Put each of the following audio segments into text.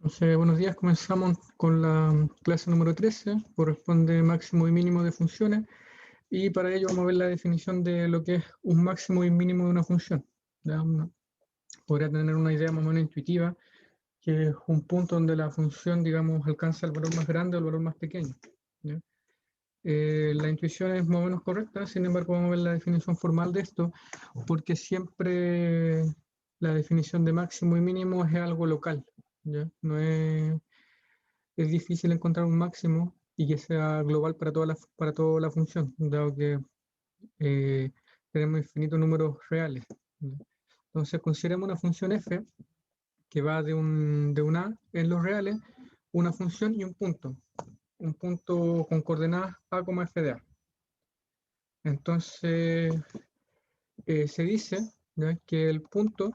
Entonces, buenos días, comenzamos con la clase número 13, corresponde máximo y mínimo de funciones, y para ello vamos a ver la definición de lo que es un máximo y mínimo de una función. ¿Ya? Podría tener una idea más o menos intuitiva, que es un punto donde la función, digamos, alcanza el valor más grande o el valor más pequeño. ¿Ya? La intuición es más o menos correcta, sin embargo vamos a ver la definición formal de esto, porque siempre la definición de máximo y mínimo es algo local. ¿Ya? No es difícil encontrar un máximo y que sea global para toda la función, dado que eh, tenemos infinitos números reales. ¿Ya? Entonces consideremos una función f que va de un a en los reales, una función y un punto con coordenadas a, f de a. Entonces se dice, ¿ya?, que el punto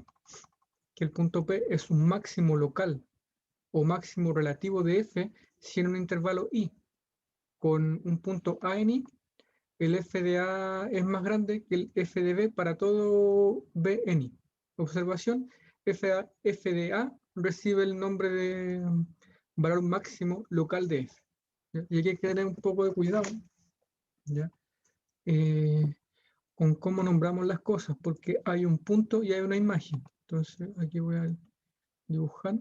P es un máximo local o máximo relativo de f si en un intervalo i con un punto a en i, el f de a es más grande que el f de b para todo b en i. Observación, f de a recibe el nombre de valor máximo local de f. ¿Ya? Y aquí hay que tener un poco de cuidado, ¿ya? Con cómo nombramos las cosas, porque hay un punto y hay una imagen. Entonces, aquí voy a dibujar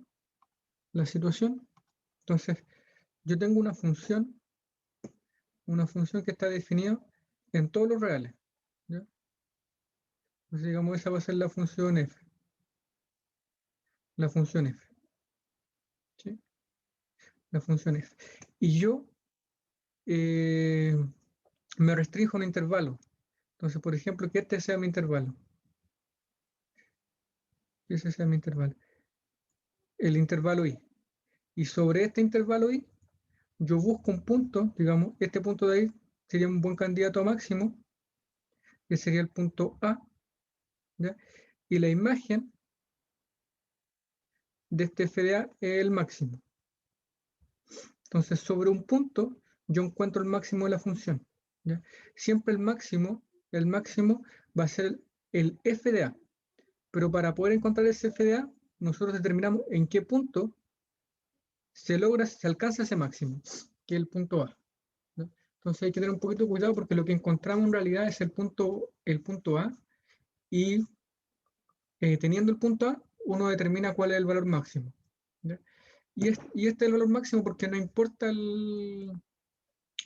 la situación. Entonces, yo tengo una función que está definida en todos los reales. ¿Ya? Entonces, digamos, esa va a ser la función f. La función f. ¿Sí? La función f. Y yo me restringo a un intervalo. Entonces, por ejemplo, que este sea mi intervalo. Que ese sea mi intervalo. El intervalo i. Y sobre este intervalo i, yo busco un punto, digamos, este punto de ahí sería un buen candidato a máximo, que sería el punto A, ¿ya? Y la imagen de este FDA es el máximo. Entonces, sobre un punto, yo encuentro el máximo de la función, ¿ya? Siempre el máximo va a ser el FDA, pero para poder encontrar ese FDA, nosotros determinamos en qué punto se alcanza ese máximo, que es el punto A. ¿No? Entonces hay que tener un poquito de cuidado porque lo que encontramos en realidad es el punto A, y teniendo el punto A, uno determina cuál es el valor máximo. ¿Ya? Y este es el valor máximo porque no importa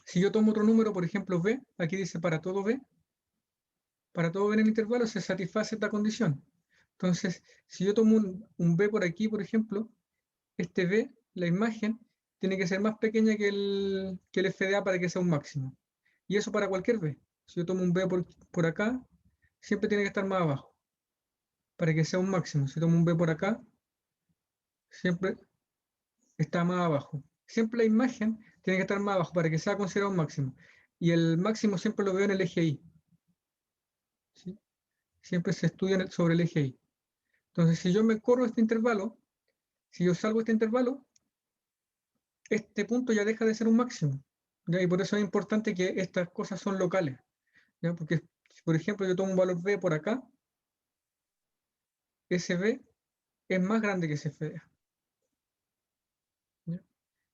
si yo tomo otro número, por ejemplo B, aquí dice para todo B en el intervalo se satisface esta condición. Entonces, si yo tomo un B por aquí, por ejemplo, este B, la imagen, tiene que ser más pequeña que el FDA para que sea un máximo. Y eso para cualquier B. Si yo tomo un B por acá, siempre tiene que estar más abajo para que sea un máximo. Si tomo un B por acá, siempre está más abajo. Siempre la imagen tiene que estar más abajo para que sea considerado un máximo. Y el máximo siempre lo veo en el eje Y. ¿Sí? Siempre se estudia sobre el eje Y. Entonces, si yo me corro este intervalo, si yo salgo este intervalo, este punto ya deja de ser un máximo. ¿Ya? Y por eso es importante que estas cosas son locales. ¿Ya? Porque, si por ejemplo yo tomo un valor B por acá, ese B es más grande que ese FDA. ¿Ya?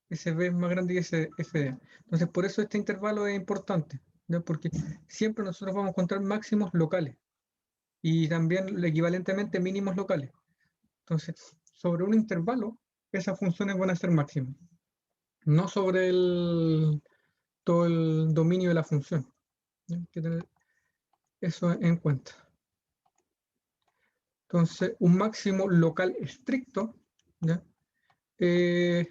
Ese B es más grande que ese FDA. Entonces, por eso este intervalo es importante, ¿ya? Porque siempre nosotros vamos a encontrar máximos locales y también equivalentemente mínimos locales. Entonces, sobre un intervalo, esas funciones van a ser máximas, no sobre todo el dominio de la función. ¿Ya? Hay que tener eso en cuenta. Entonces, un máximo local estricto, ¿ya? Es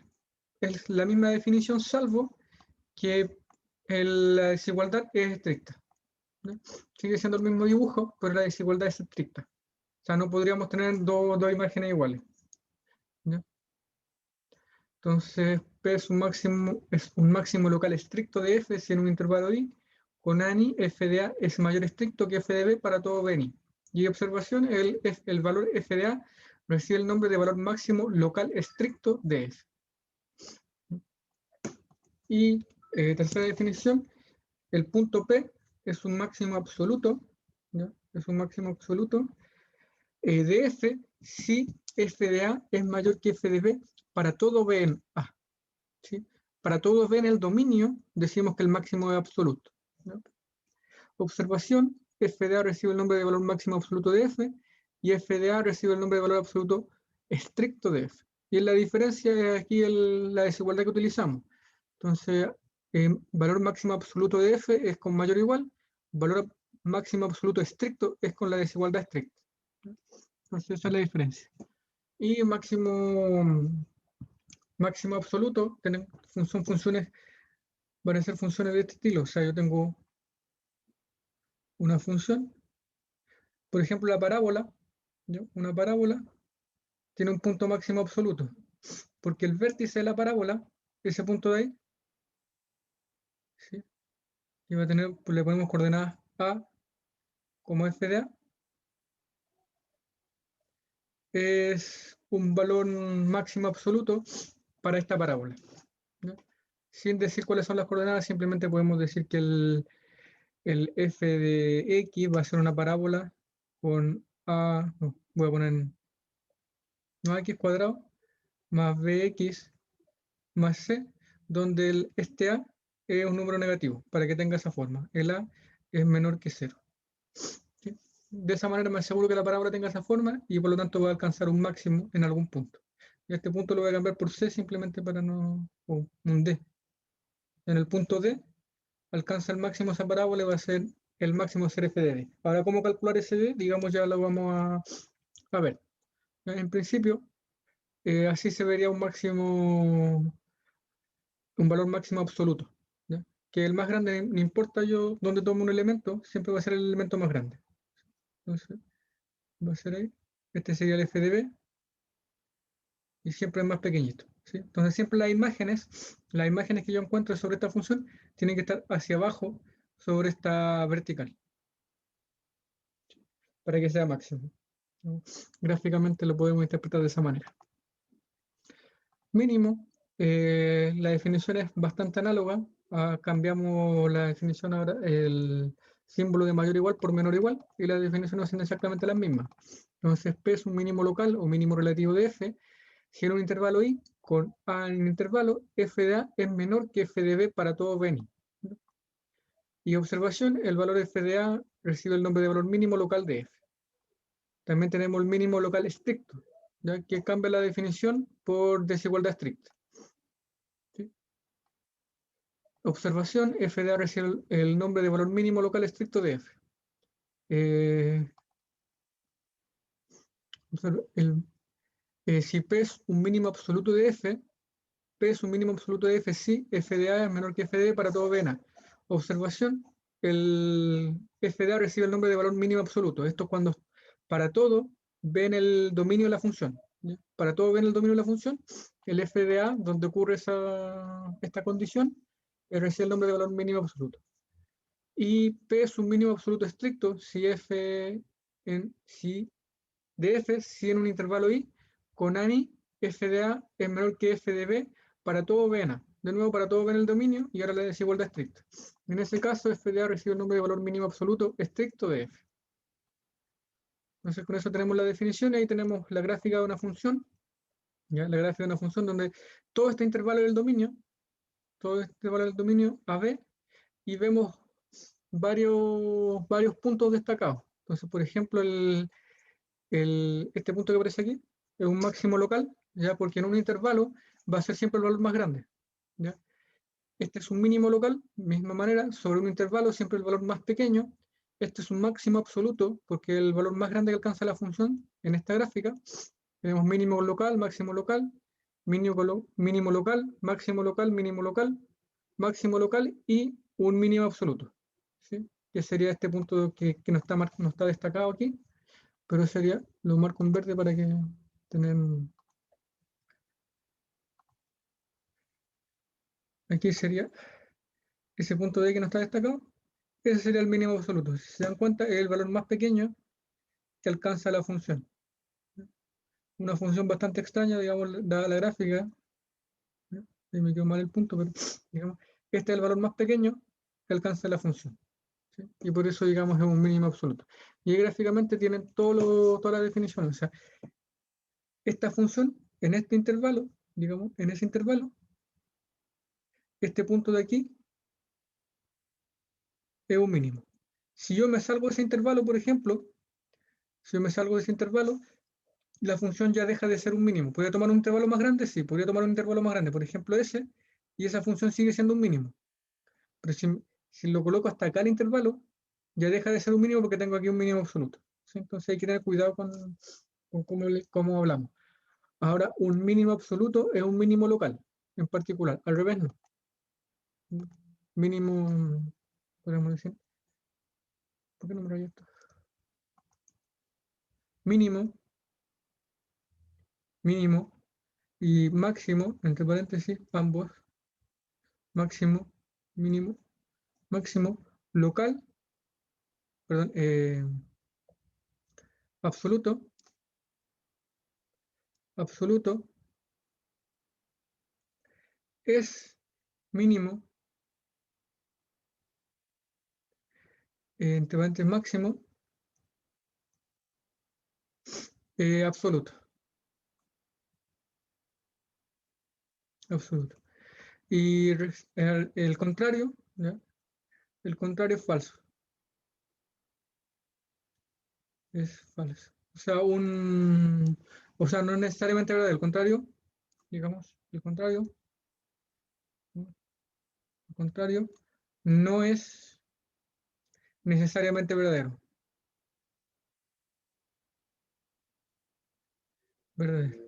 la misma definición, salvo que la desigualdad es estricta. ¿Ya? Sigue siendo el mismo dibujo, pero la desigualdad es estricta. O sea, no podríamos tener dos imágenes iguales. ¿Ya? Entonces, P es un máximo local estricto de f si en un intervalo i, con ANI, f de a es mayor estricto que f de b para todo BNI. Y observación, el valor f de a recibe el nombre de valor máximo local estricto de f. Y tercera definición, el punto P es un máximo absoluto, ¿ya? Es un máximo absoluto de f si f de a es mayor que f de b para todo B en A. ¿Sí? Para todo B en el dominio, decimos que el máximo es absoluto, ¿no? Observación, f de A recibe el nombre de valor máximo absoluto de F, y f de A recibe el nombre de valor absoluto estricto de F. Y la diferencia es aquí la desigualdad que utilizamos. Entonces, valor máximo absoluto de F es con mayor o igual, valor máximo absoluto estricto es con la desigualdad estricta. Entonces, esa es la diferencia. Y máximo absoluto son funciones, van a ser funciones de este estilo. O sea, yo tengo una función, por ejemplo, la parábola, ¿no? Una parábola tiene un punto máximo absoluto, porque el vértice de la parábola, ese punto de ahí, ¿sí? Y va a tener, pues le ponemos coordenadas A como f de A, es un valor máximo absoluto para esta parábola, ¿no? Sin decir cuáles son las coordenadas, simplemente podemos decir que el f de x va a ser una parábola con A, no, voy a poner no x cuadrado más bx más c, donde este A es un número negativo, para que tenga esa forma. El A es menor que 0. ¿Sí? De esa manera me aseguro que la parábola tenga esa forma y por lo tanto va a alcanzar un máximo en algún punto. Y este punto lo voy a cambiar por C simplemente para no... o un D. En el punto D alcanza el máximo esa parábola y va a ser el máximo ser f de D. Ahora, ¿cómo calcular ese D? Digamos, ya lo vamos a ver. En principio, así se vería un máximo, un valor máximo absoluto, ¿ya? Que el más grande, no importa yo dónde tomo un elemento, siempre va a ser el elemento más grande. Entonces, va a ser ahí. Este sería el f de B y siempre es más pequeñito, ¿sí? Entonces, siempre las imágenes que yo encuentro sobre esta función tienen que estar hacia abajo sobre esta vertical para que sea máximo, ¿no? Gráficamente lo podemos interpretar de esa manera. Mínimo, la definición es bastante análoga. Cambiamos la definición ahora, el símbolo de mayor igual por menor igual, y las definiciones son exactamente las mismas. Entonces, P es un mínimo local o mínimo relativo de F. Si en un intervalo I, con A en el intervalo, F de A es menor que F de B para todo Beni. Y observación, el valor F de A recibe el nombre de valor mínimo local de F. También tenemos el mínimo local estricto, ¿ya? Que cambia la definición por desigualdad estricta. ¿Sí? Observación, f de A recibe el nombre de valor mínimo local estricto de F. Si P es un mínimo absoluto de F, P es un mínimo absoluto de F si f de A es menor que f de E para todo Vena. Observación, el f de A recibe el nombre de valor mínimo absoluto. Esto es cuando para todo ven el dominio de la función, ¿ya? Para todo ven el dominio de la función, el f de A, donde ocurre esta condición, recibe el nombre de valor mínimo absoluto. Y P es un mínimo absoluto estricto si de F, si en un intervalo I, con ANI, F de A es menor que F de B para todo B en A. De nuevo, para todo B en el dominio y ahora la desigualdad estricta. En ese caso, F de A recibe el nombre de valor mínimo absoluto estricto de F. Entonces, con eso tenemos la definición y ahí tenemos la gráfica de una función, ¿ya? La gráfica de una función donde todo este intervalo del dominio, todo este intervalo del dominio AB, y vemos varios puntos destacados. Entonces, por ejemplo, este punto que aparece aquí es un máximo local, ¿ya? Porque en un intervalo va a ser siempre el valor más grande, ¿ya? Este es un mínimo local, misma manera, sobre un intervalo siempre el valor más pequeño. Este es un máximo absoluto, porque el valor más grande que alcanza la función en esta gráfica. Tenemos mínimo local, mínimo local, máximo local, mínimo local, máximo local y un mínimo absoluto, ¿sí? Que sería este punto que no está destacado aquí, pero sería, lo marco en verde para que tengan, aquí sería ese punto de que no está destacado, ese sería el mínimo absoluto. Si se dan cuenta, es el valor más pequeño que alcanza la función. Una función bastante extraña, digamos, dada la gráfica. Ahí me quedó mal el punto, pero digamos, este es el valor más pequeño que alcanza la función, ¿sí? Y por eso, digamos, es un mínimo absoluto. Y ahí gráficamente tienen todas las definiciones. O sea, esta función en este intervalo digamos, en ese intervalo, este punto de aquí es un mínimo. Si yo me salgo de ese intervalo, por ejemplo, si yo me salgo de ese intervalo, la función ya deja de ser un mínimo. ¿Podría tomar un intervalo más grande? Sí, podría tomar un intervalo más grande, por ejemplo ese, y esa función sigue siendo un mínimo. Pero si lo coloco hasta acá el intervalo, ya deja de ser un mínimo porque tengo aquí un mínimo absoluto. ¿Sí? Entonces hay que tener cuidado con cómo hablamos. Ahora, un mínimo absoluto es un mínimo local, en particular. Al revés, no. Mínimo, podemos decir. ¿Por qué no me lo hay esto? Mínimo, mínimo y máximo, entre paréntesis, ambos, máximo, mínimo, máximo, local, perdón, absoluto, absoluto, es mínimo, entre paréntesis, máximo, absoluto, absoluto. Y el contrario, ¿ya? El contrario es falso. Es falso. O sea, no es necesariamente verdad. El contrario, digamos, el contrario no es necesariamente verdadero. Verdadero.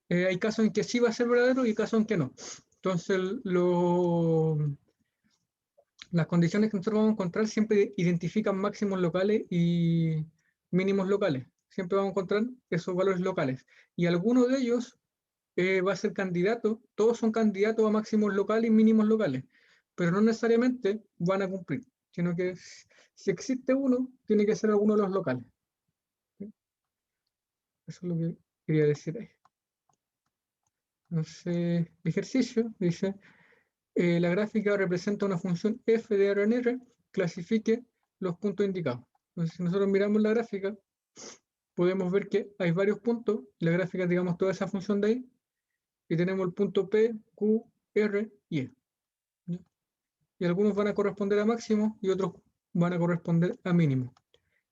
Hay casos en que sí va a ser verdadero y casos en que no. Entonces, las condiciones que nosotros vamos a encontrar siempre identifican máximos locales y mínimos locales. Siempre vamos a encontrar esos valores locales. Y alguno de ellos va a ser candidato, todos son candidatos a máximos locales y mínimos locales, pero no necesariamente van a cumplir, sino que si existe uno, tiene que ser alguno de los locales. ¿Sí? Eso es lo que quería decir ahí. Entonces, ejercicio, dice, la gráfica representa una función f de RNR, clasifique los puntos indicados. Entonces, si nosotros miramos la gráfica, podemos ver que hay varios puntos, la gráfica, digamos, toda esa función de ahí, y tenemos el punto P, Q, R y E. ¿Ya? Y algunos van a corresponder a máximo y otros van a corresponder a mínimo.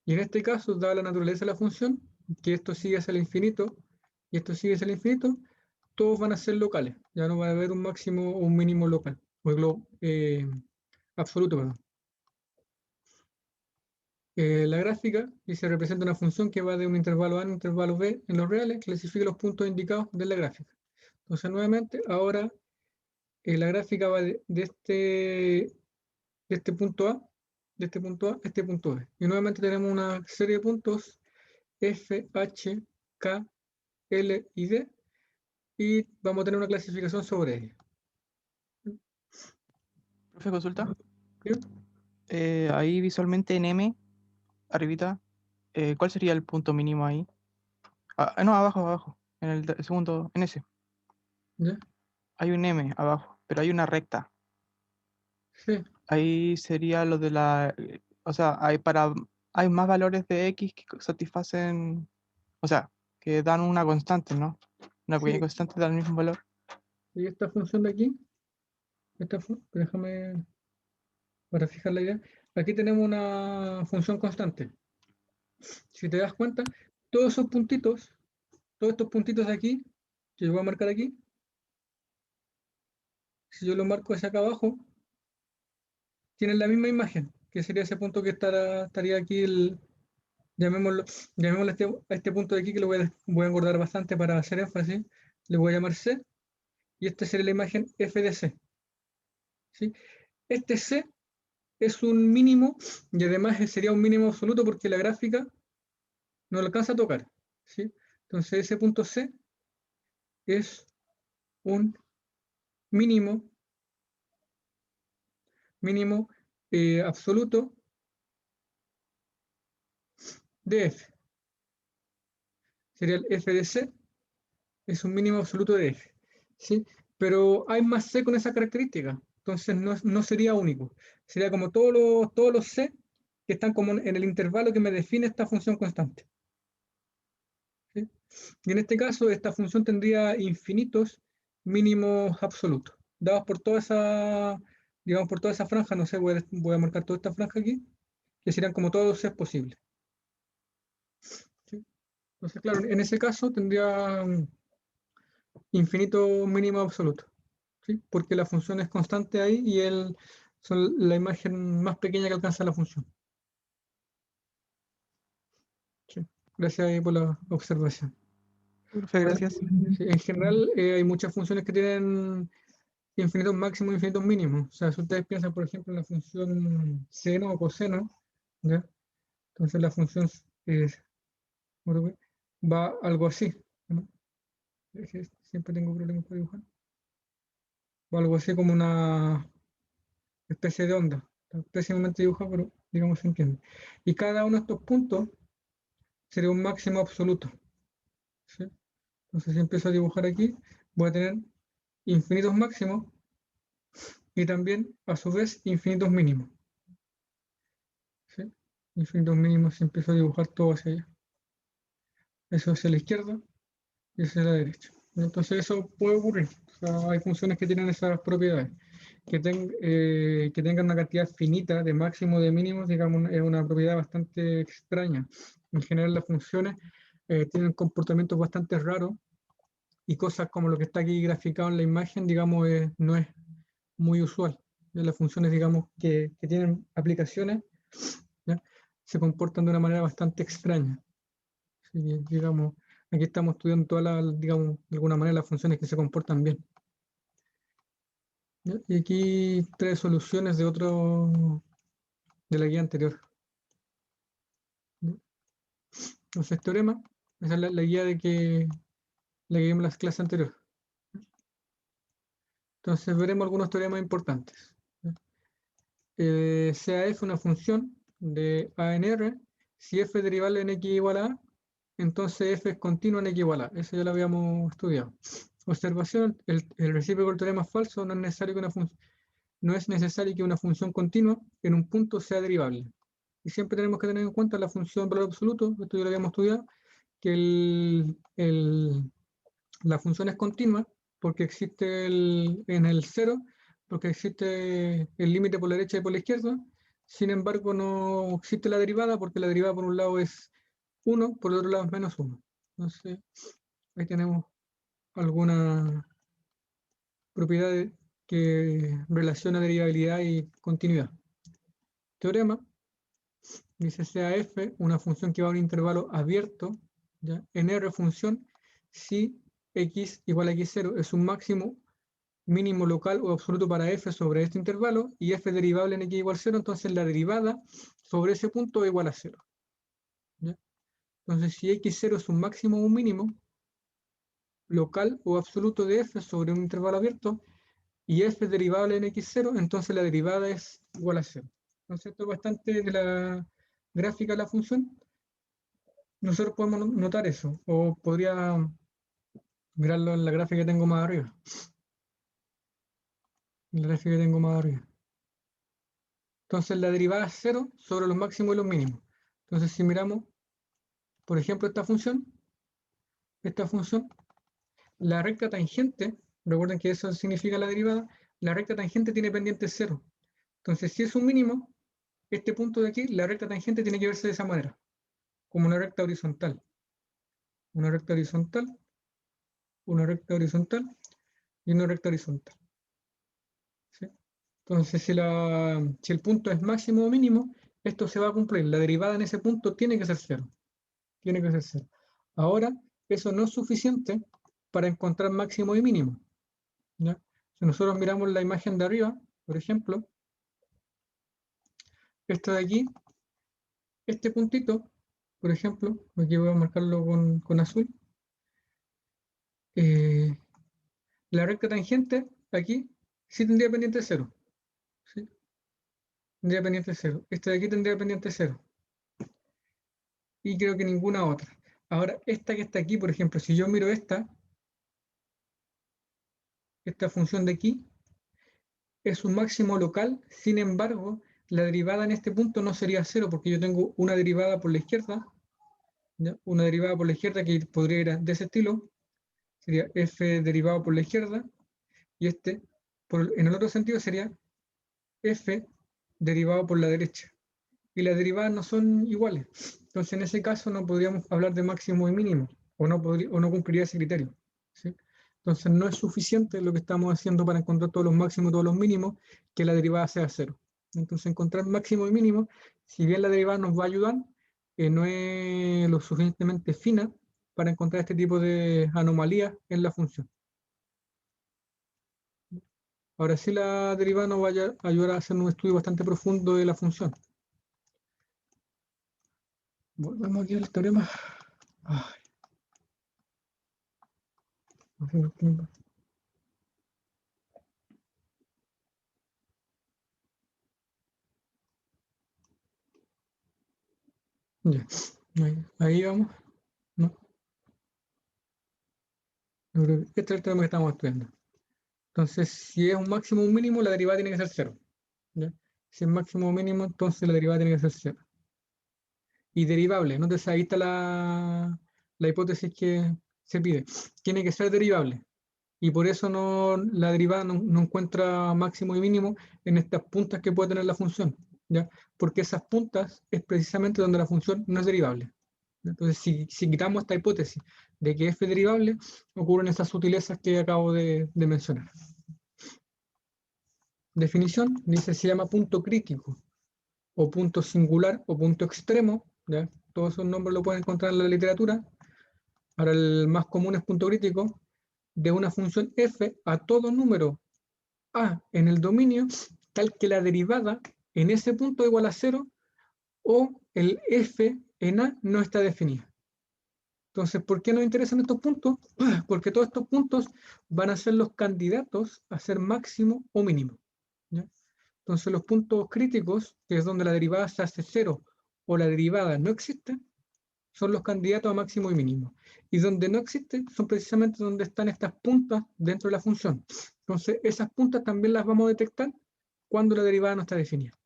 Y en este caso, dada la naturaleza de la función, que esto sigue hacia el infinito y esto sigue hacia el infinito, todos van a ser locales. Ya no va a haber un máximo o un mínimo local, o absoluto, perdón. La gráfica, y se representa una función que va de un intervalo A a un intervalo B en los reales, clasifica los puntos indicados de la gráfica. Entonces, nuevamente, ahora la gráfica va de este punto A, de este punto A a este punto B. Y nuevamente tenemos una serie de puntos F, H, K, L y D, y vamos a tener una clasificación sobre ellas. Profe, consulta. ¿Sí? Ahí visualmente en M, arribita, ¿cuál sería el punto mínimo ahí? No, abajo, en el segundo, en ese. ¿Ya? Hay un M abajo, pero hay una recta. Sí, Ahí sería lo de o sea, hay más valores de X que satisfacen, o sea, que dan una constante, ¿no? Una pequeña sí. constante da el mismo valor. Y esta función de aquí, déjame para fijar la idea. Aquí tenemos una función constante. Si te das cuenta, todos esos puntitos, todos estos puntitos de aquí, que yo voy a marcar aquí, si yo lo marco hacia acá abajo, tienen la misma imagen, que sería ese punto que estaría aquí, llamémoslo, llamémoslo a este punto de aquí, que lo voy a engordar bastante para hacer énfasis, le voy a llamar C, y esta sería la imagen f de C. ¿Sí? Este C es un mínimo, y además sería un mínimo absoluto porque la gráfica no lo alcanza a tocar. ¿Sí? Entonces ese punto C es un mínimo, mínimo absoluto de f. Sería el f de C, es un mínimo absoluto de f. ¿Sí? Pero hay más C con esa característica, entonces no sería único. Sería como todos los C que están como en el intervalo que me define esta función constante. ¿Sí? Y en este caso, esta función tendría infinitos mínimos absolutos, dados por toda esa, digamos, por toda esa franja, no sé, voy a marcar toda esta franja aquí, que serían como todos si es posible. ¿Sí? Entonces, claro, en ese caso tendría infinito mínimo absoluto, ¿sí? Porque la función es constante ahí y son la imagen más pequeña que alcanza la función. ¿Sí? Gracias ahí por la observación. Profe, Ahora, gracias. sí, en general, hay muchas funciones que tienen infinitos máximos e infinitos mínimos. O sea, si ustedes piensan, por ejemplo, en la función seno o coseno, ¿ya? Entonces la función va algo así, ¿no? Es que siempre tengo problemas para dibujar. Va algo así como una especie de onda. Está pésimamente dibujado, pero digamos se entiende. Y cada uno de estos puntos sería un máximo absoluto, ¿sí? Entonces si empiezo a dibujar aquí, voy a tener infinitos máximos y también, a su vez, infinitos mínimos, ¿sí? Infinitos mínimos si empiezo a dibujar todo hacia allá. Eso hacia la izquierda y hacia la derecha. Entonces eso puede ocurrir. O sea, hay funciones que tienen esas propiedades. Que tengan una cantidad finita de máximo de mínimos, digamos, es una propiedad bastante extraña. En general las funciones tienen comportamientos bastante raros y cosas como lo que está aquí graficado en la imagen, digamos, no es muy usual. Las funciones, digamos, que tienen aplicaciones, ¿ya? Se comportan de una manera bastante extraña. Así que, digamos, aquí estamos estudiando todas las, digamos, de alguna manera las funciones que se comportan bien. ¿Ya? Y aquí tres soluciones de la guía anterior. ¿Ya? Entonces, teorema, esa es la guía la que vimos en las clases anteriores. Entonces, veremos algunos teoremas importantes. ¿Ya? Sea f una función de a en r, si f es derivable en x igual a, entonces f es continua en x igual a. Eso ya lo habíamos estudiado. Observación, el recíproco del teorema es falso, no es necesario que una función continua en un punto sea derivable. Y siempre tenemos que tener en cuenta la función valor absoluto, esto ya lo habíamos estudiado, que la función es continua porque existe en el cero, porque existe el límite por la derecha y por la izquierda. Sin embargo, no existe la derivada porque la derivada por un lado es 1, por el otro lado es menos 1. Entonces, ahí tenemos alguna propiedad que relaciona derivabilidad y continuidad. Teorema dice sea f una función que va a un intervalo abierto, ¿ya? En R función si x igual a x0 es un máximo mínimo local o absoluto para f sobre este intervalo y f derivable en x igual a 0, entonces la derivada sobre ese punto es igual a 0. ¿Ya? Entonces si x0 es un máximo o un mínimo local o absoluto de f sobre un intervalo abierto y f es derivable en x0, entonces la derivada es igual a 0. Entonces esto es bastante de la gráfica de la función. Nosotros podemos notar eso, o podría mirarlo en la gráfica que tengo más arriba. En la gráfica que tengo más arriba. Entonces la derivada es 0 sobre los máximos y los mínimos. Entonces si miramos, por ejemplo, esta función, la recta tangente, recuerden que eso significa la derivada, la recta tangente tiene pendiente 0. Entonces si es un mínimo, este punto de aquí, la recta tangente tiene que verse de esa manera, como una recta horizontal. Una recta horizontal, una recta horizontal y una recta horizontal. ¿Sí? Entonces, si el punto es máximo o mínimo, esto se va a cumplir. La derivada en ese punto tiene que ser cero. Tiene que ser cero. Ahora, eso no es suficiente para encontrar máximo y mínimo. ¿Ya? Si nosotros miramos la imagen de arriba, por ejemplo, esta de aquí, este puntito, por ejemplo, aquí voy a marcarlo con azul, eh, la recta tangente aquí sí tendría pendiente cero. ¿Sí? Tendría pendiente cero. Esta de aquí tendría pendiente cero. Y creo que ninguna otra. Ahora, esta que está aquí, por ejemplo, si yo miro esta función de aquí, es un máximo local, sin embargo, la derivada en este punto no sería cero, porque yo tengo una derivada por la izquierda, ¿ya? Una derivada por la izquierda que podría ir de ese estilo, sería f derivado por la izquierda, y en el otro sentido sería f derivado por la derecha. Y las derivadas no son iguales. Entonces, en ese caso no podríamos hablar de máximo y mínimo, o no cumpliría ese criterio, ¿sí? Entonces, no es suficiente lo que estamos haciendo para encontrar todos los máximos y todos los mínimos, que la derivada sea cero. Entonces, encontrar máximo y mínimo, si bien la derivada nos va a ayudar, no es lo suficientemente fina para encontrar este tipo de anomalías en la función. Ahora sí, la derivada nos va a ayudar a hacer un estudio bastante profundo de la función. Volvemos aquí al teorema. Ay, no sé por qué. Ya, ahí vamos. ¿No? Yo creo que este es el teorema que estamos estudiando. Entonces, si es un máximo o un mínimo, la derivada tiene que ser cero, ¿ya? Si es máximo o mínimo, entonces la derivada tiene que ser cero. Y derivable, ¿no? Entonces ahí está la hipótesis que se pide. Tiene que ser derivable. Y por eso la derivada no encuentra máximo y mínimo en estas puntas que puede tener la función, ¿ya? Porque esas puntas es precisamente donde la función no es derivable. Entonces, si quitamos esta hipótesis de que f es derivable, ocurren esas sutilezas que acabo de mencionar. Definición, dice, se llama punto crítico, o punto singular, o punto extremo, ¿ya? Todos esos nombres lo pueden encontrar en la literatura. Ahora el más común es punto crítico, de una función f a todo número a en el dominio, tal que la derivada en ese punto igual a cero, o el f en a no está definida. Entonces, ¿por qué nos interesan estos puntos? Porque todos estos puntos van a ser los candidatos a ser máximo o mínimo, ¿ya? Entonces, los puntos críticos, que es donde la derivada se hace cero o la derivada no existe, son los candidatos a máximo y mínimo. Y donde no existe, son precisamente donde están estas puntas dentro de la función. Entonces, esas puntas también las vamos a detectar cuando la derivada no está definida.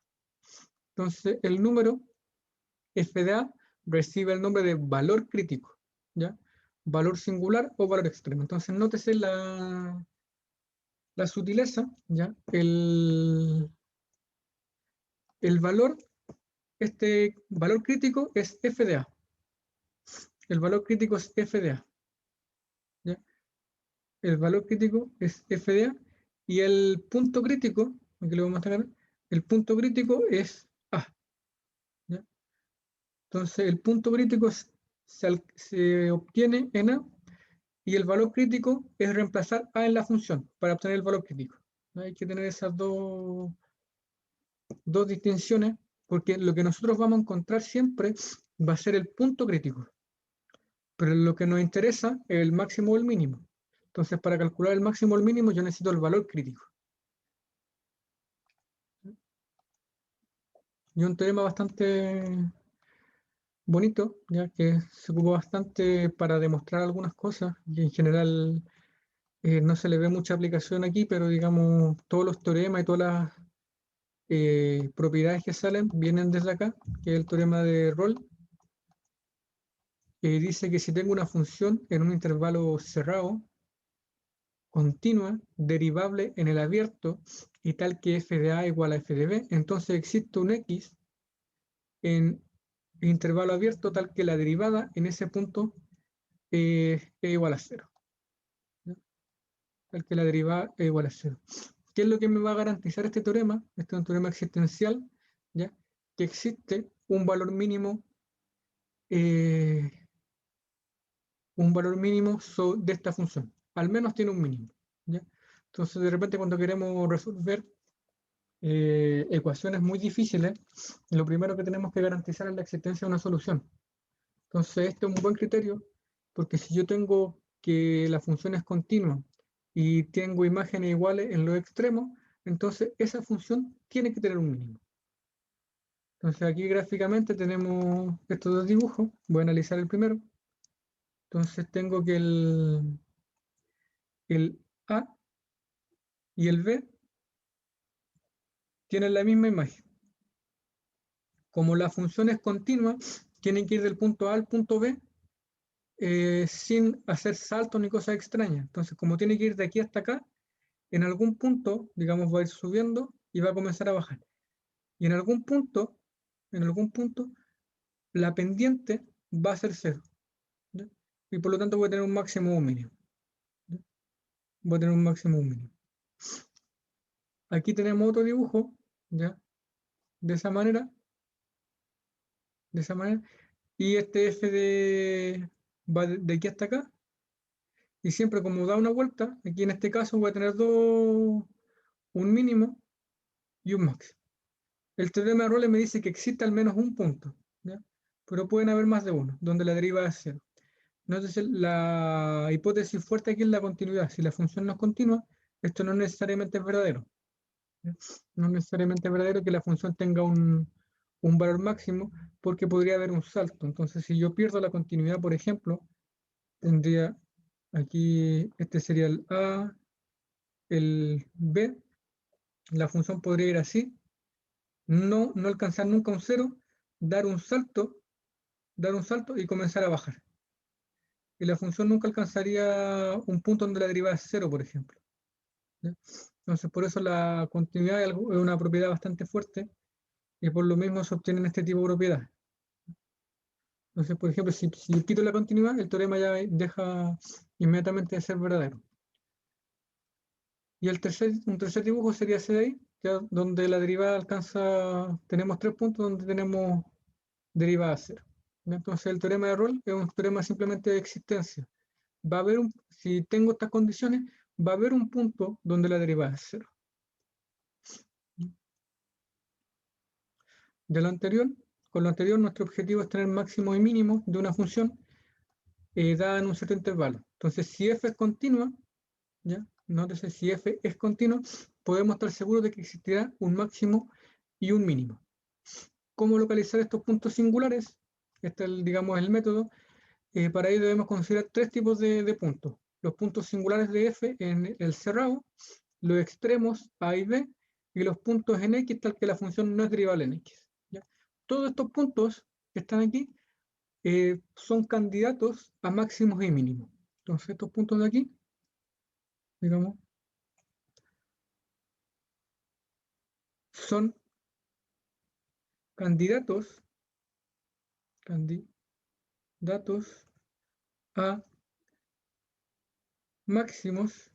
Entonces, el número f de a recibe el nombre de valor crítico, ¿ya? Valor singular o valor extremo. Entonces, nótese la sutileza, ¿ya? El valor, este valor crítico es f de a. El valor crítico es f de a, ¿ya? El valor crítico es f de a, y el punto crítico, aquí lo vamos a mostrar, el punto crítico es a, ¿ya? Entonces, el punto crítico se obtiene en a, y el valor crítico es reemplazar a en la función para obtener el valor crítico. ¿No? Hay que tener esas dos distinciones, porque lo que nosotros vamos a encontrar siempre va a ser el punto crítico, pero lo que nos interesa es el máximo o el mínimo. Entonces, para calcular el máximo o el mínimo, yo necesito el valor crítico. Y un teorema bastante bonito, ya que se ocupa bastante para demostrar algunas cosas, y en general no se le ve mucha aplicación aquí, pero digamos, todos los teoremas y todas las propiedades que salen vienen desde acá, que es el teorema de Rolle. Dice que si tengo una función en un intervalo cerrado, continua, derivable en el abierto, y tal que f de a igual a f de b, entonces existe un x en intervalo abierto tal que la derivada en ese punto es igual a cero, ¿ya? Tal que la derivada es igual a cero. ¿Qué es lo que me va a garantizar este teorema? Este es un teorema existencial, ¿ya? Que existe eh, un valor mínimo de esta función. Al menos tiene un mínimo, ¿ya? Entonces, de repente, cuando queremos resolver ecuaciones muy difíciles, lo primero que tenemos que garantizar es la existencia de una solución. Entonces, este es un buen criterio, porque si yo tengo que la función es continua y tengo imágenes iguales en los extremos, entonces esa función tiene que tener un mínimo. Entonces, aquí gráficamente tenemos estos dos dibujos. Voy a analizar el primero. Entonces, tengo que el A y el B tienen la misma imagen. Como la función es continua, tienen que ir del punto A al punto B sin hacer saltos ni cosas extrañas. Entonces, como tiene que ir de aquí hasta acá, en algún punto, digamos, va a ir subiendo y va a comenzar a bajar. Y en algún punto, la pendiente va a ser cero, ¿ya? Y por lo tanto voy a tener un máximo o un mínimo, ¿ya? Voy a tener un máximo o un mínimo. Aquí tenemos otro dibujo, ¿ya? De esa manera, y este f va de aquí hasta acá, y siempre como da una vuelta, aquí en este caso voy a tener un mínimo y un máximo. El teorema de Rolle me dice que existe al menos un punto, ¿ya? Pero pueden haber más de uno, donde la derivada es cero. Entonces, la hipótesis fuerte aquí es la continuidad. Si la función no es continua, esto no necesariamente es verdadero, ¿ya? No necesariamente es verdadero que la función tenga un valor máximo, porque podría haber un salto. Entonces, si yo pierdo la continuidad, por ejemplo, tendría aquí, este sería el A, el B, la función podría ir así, no alcanzar nunca un cero, dar un salto y comenzar a bajar. Y la función nunca alcanzaría un punto donde la derivada es cero, por ejemplo, ¿ya? Entonces, por eso la continuidad es una propiedad bastante fuerte y por lo mismo se obtienen este tipo de propiedades. Entonces, por ejemplo, si yo quito la continuidad, el teorema ya deja inmediatamente de ser verdadero. Y un tercer dibujo sería ese de ahí, ya donde la derivada alcanza, tenemos 3 puntos donde tenemos derivada cero. Entonces, el teorema de Rolle es un teorema simplemente de existencia. Va a haber si tengo estas condiciones, va a haber un punto donde la derivada es cero. Con lo anterior, nuestro objetivo es tener máximo y mínimo de una función dada en un cierto intervalo. Entonces, si f es continua, ¿ya? Nótese, si f es continua, podemos estar seguros de que existirá un máximo y un mínimo. ¿Cómo localizar estos puntos singulares? Este es, digamos, el método. Para ello debemos considerar 3 tipos de puntos. Los puntos singulares de f en el cerrado, los extremos A y B, y los puntos en X, tal que la función no es derivable en X, ¿ya? Todos estos puntos que están aquí son candidatos a máximos y mínimos. Entonces, estos puntos de aquí, digamos, son candidatos a máximos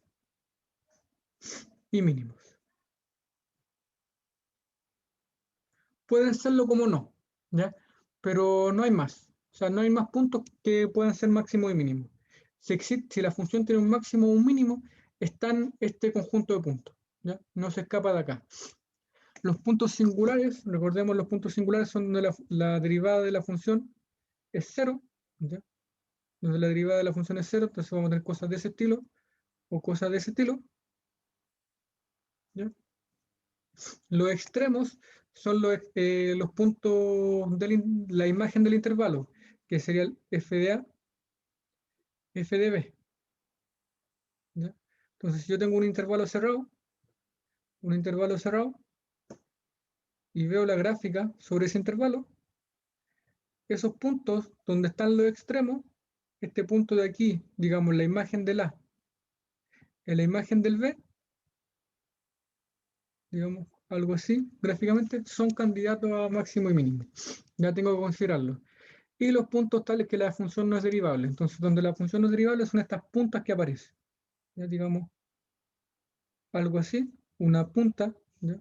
y mínimos. Pueden serlo como no, ¿ya? Pero no hay más. O sea, no hay más puntos que puedan ser máximo y mínimo. Si la función tiene un máximo o un mínimo, está en este conjunto de puntos, ¿ya? No se escapa de acá. Los puntos singulares, recordemos, los puntos singulares son donde la derivada de la función es cero, ¿ya? Donde la derivada de la función es cero, entonces vamos a tener cosas de ese estilo o cosas de ese estilo, ¿ya? Los extremos son los puntos de la imagen del intervalo, que sería el f de A, f de B, ¿ya? Entonces, si yo tengo un intervalo cerrado, y veo la gráfica sobre ese intervalo, esos puntos donde están los extremos, este punto de aquí, digamos, la imagen del A, en la imagen del B, digamos, algo así, gráficamente, son candidatos a máximo y mínimo. Ya tengo que considerarlo. Y los puntos tales que la función no es derivable. Entonces, donde la función no es derivable son estas puntas que aparecen. Ya digamos, algo así, una punta, ¿ya?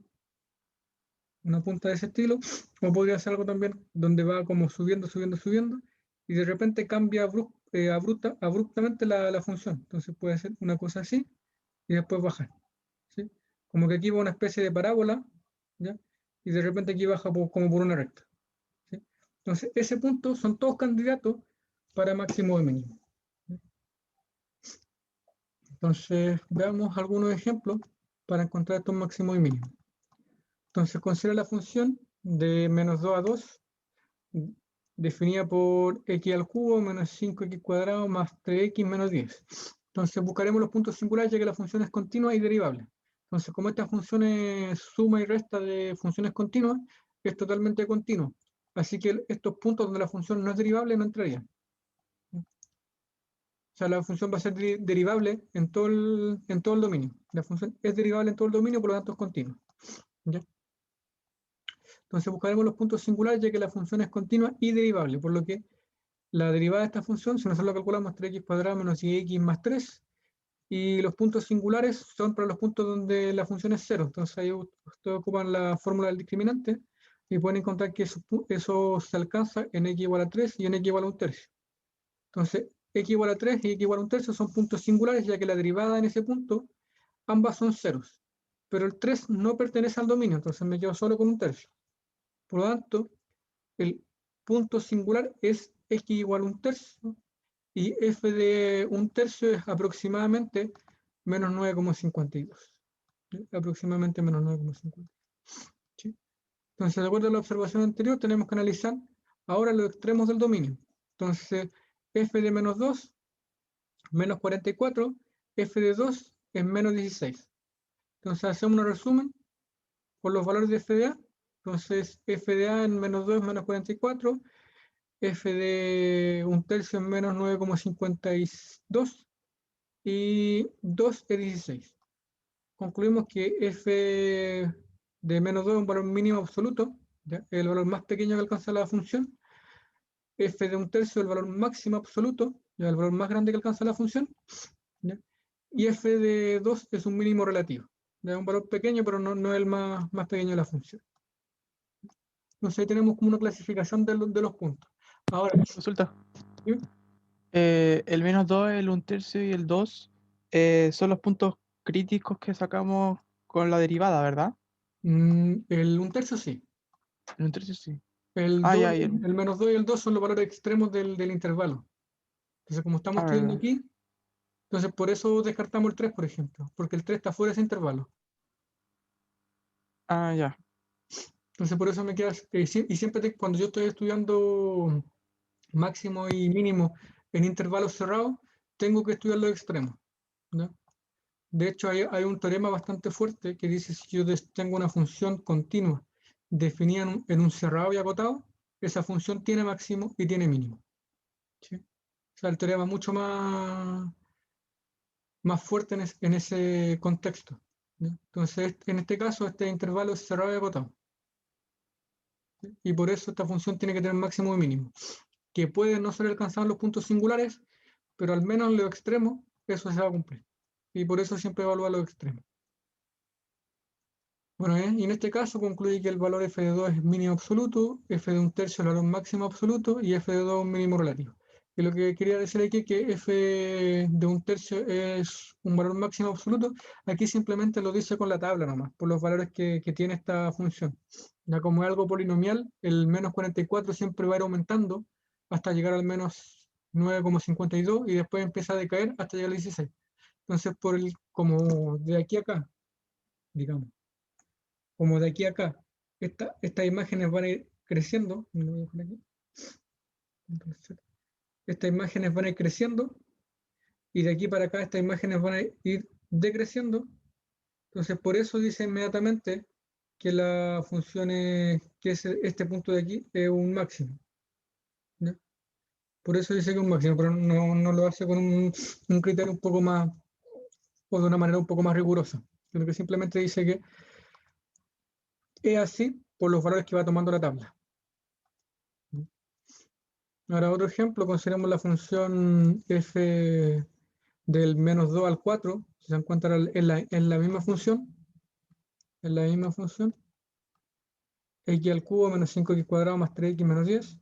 Una punta de ese estilo, o podría ser algo también donde va como subiendo, y de repente cambia abruptamente la función. Entonces puede ser una cosa así, y después bajar, ¿sí? Como que aquí va una especie de parábola, ¿ya? Y de repente aquí baja como por una recta, ¿sí? Entonces, ese punto son todos candidatos para máximo y mínimo, ¿sí? Entonces, veamos algunos ejemplos para encontrar estos máximos y mínimos. Entonces, considera la función de menos 2 a 2, definida por x al cubo menos 5x cuadrado más 3x menos 10. Entonces, buscaremos los puntos singulares ya que la función es continua y derivable. Entonces, como esta función es suma y resta de funciones continuas, es totalmente continuo. Así que estos puntos donde la función no es derivable no entrarían. sea, la función va a ser derivable en todo el dominio. La función es derivable en todo el dominio, por lo tanto es continua. ¿Ya? Entonces buscaremos los puntos singulares, ya que la función es continua y derivable, por lo que la derivada de esta función, si nosotros lo calculamos, 3x cuadrado menos x más 3, y los puntos singulares son para los puntos donde la función es 0. Entonces ahí ustedes ocupan la fórmula del discriminante y pueden encontrar que eso se alcanza en x igual a 3 y en x igual a 1/3. Entonces, x igual a 3 y x igual a 1/3 son puntos singulares, ya que la derivada en ese punto, ambas son ceros. Pero el 3 no pertenece al dominio, entonces me quedo solo con 1/3. Por lo tanto, el punto singular es x igual a 1/3 y f de 1/3 es aproximadamente menos 9,52. Aproximadamente menos 9,52. ¿Sí? Entonces, de acuerdo a la observación anterior, tenemos que analizar ahora los extremos del dominio. Entonces, f de menos 2, menos 44, f de 2 es menos 16. Entonces, hacemos un resumen por los valores de f de a. Entonces, f de a en menos 2 es menos 44, f de 1/3 es menos 9,52 y 2 es 16. Concluimos que f de menos 2 es un valor mínimo absoluto, ¿ya? El valor más pequeño que alcanza la función. F de 1/3 es el valor máximo absoluto, ¿ya? El valor más grande que alcanza la función, ¿ya? Y f de 2 es un mínimo relativo, ¿ya? Un valor pequeño, pero no es el más pequeño de la función. Entonces ahí tenemos como una clasificación de los puntos. Ahora, Consulta. ¿sí? El menos 2, el 1/3 y el 2 son los puntos críticos que sacamos con la derivada, ¿verdad? El 1/3 sí. El 1/3 sí. El Ah, 2, ya, el menos 2 y el 2 son los valores extremos del intervalo. Entonces, como estamos estudiando verdad. aquí, entonces por eso descartamos el 3, por ejemplo, porque el 3 está fuera de ese intervalo. Ah, ya. Entonces, por eso me queda, y siempre cuando yo estoy estudiando máximo y mínimo en intervalos cerrados, tengo que estudiar los extremos, ¿no? De hecho, hay un teorema bastante fuerte que dice si yo tengo una función continua definida en un cerrado y acotado, esa función tiene máximo y tiene mínimo. ¿Sí? O sea, el teorema es mucho más fuerte en ese contexto, ¿no? Entonces, en este caso, este intervalo es cerrado y acotado. ¿Sí? Y por eso esta función tiene que tener máximo y mínimo, que pueden no ser alcanzados los puntos singulares, pero al menos en los extremos eso se va a cumplir. Y por eso siempre evalúa los extremos. Bueno, y en este caso concluye que el valor f de 2 es mínimo absoluto, f de 1/3 es el valor máximo absoluto y f de 2 es un mínimo relativo. Y lo que quería decir aquí es que f de 1/3 es un valor máximo absoluto. Aquí simplemente lo dice con la tabla nomás, por los valores que tiene esta función. Ya como es algo polinomial, el menos 44 siempre va a ir aumentando hasta llegar al menos 9,52 y después empieza a decaer hasta llegar al 16. Entonces, como de aquí a acá, digamos, como de aquí a acá, estas imágenes van a ir creciendo. Lo voy a dejar aquí. Estas imágenes van a ir creciendo y de aquí para acá estas imágenes van a ir decreciendo. Entonces, por eso dice inmediatamente que la función que es este punto de aquí es un máximo, ¿ya? Por eso dice que es un máximo, pero no lo hace con un criterio un poco más, o de una manera un poco más rigurosa, sino que simplemente dice que es así por los valores que va tomando la tabla. Ahora, otro ejemplo, consideramos la función f del menos 2 al 4, si se encuentra en la misma función, x al cubo menos 5x cuadrado más 3x menos 10,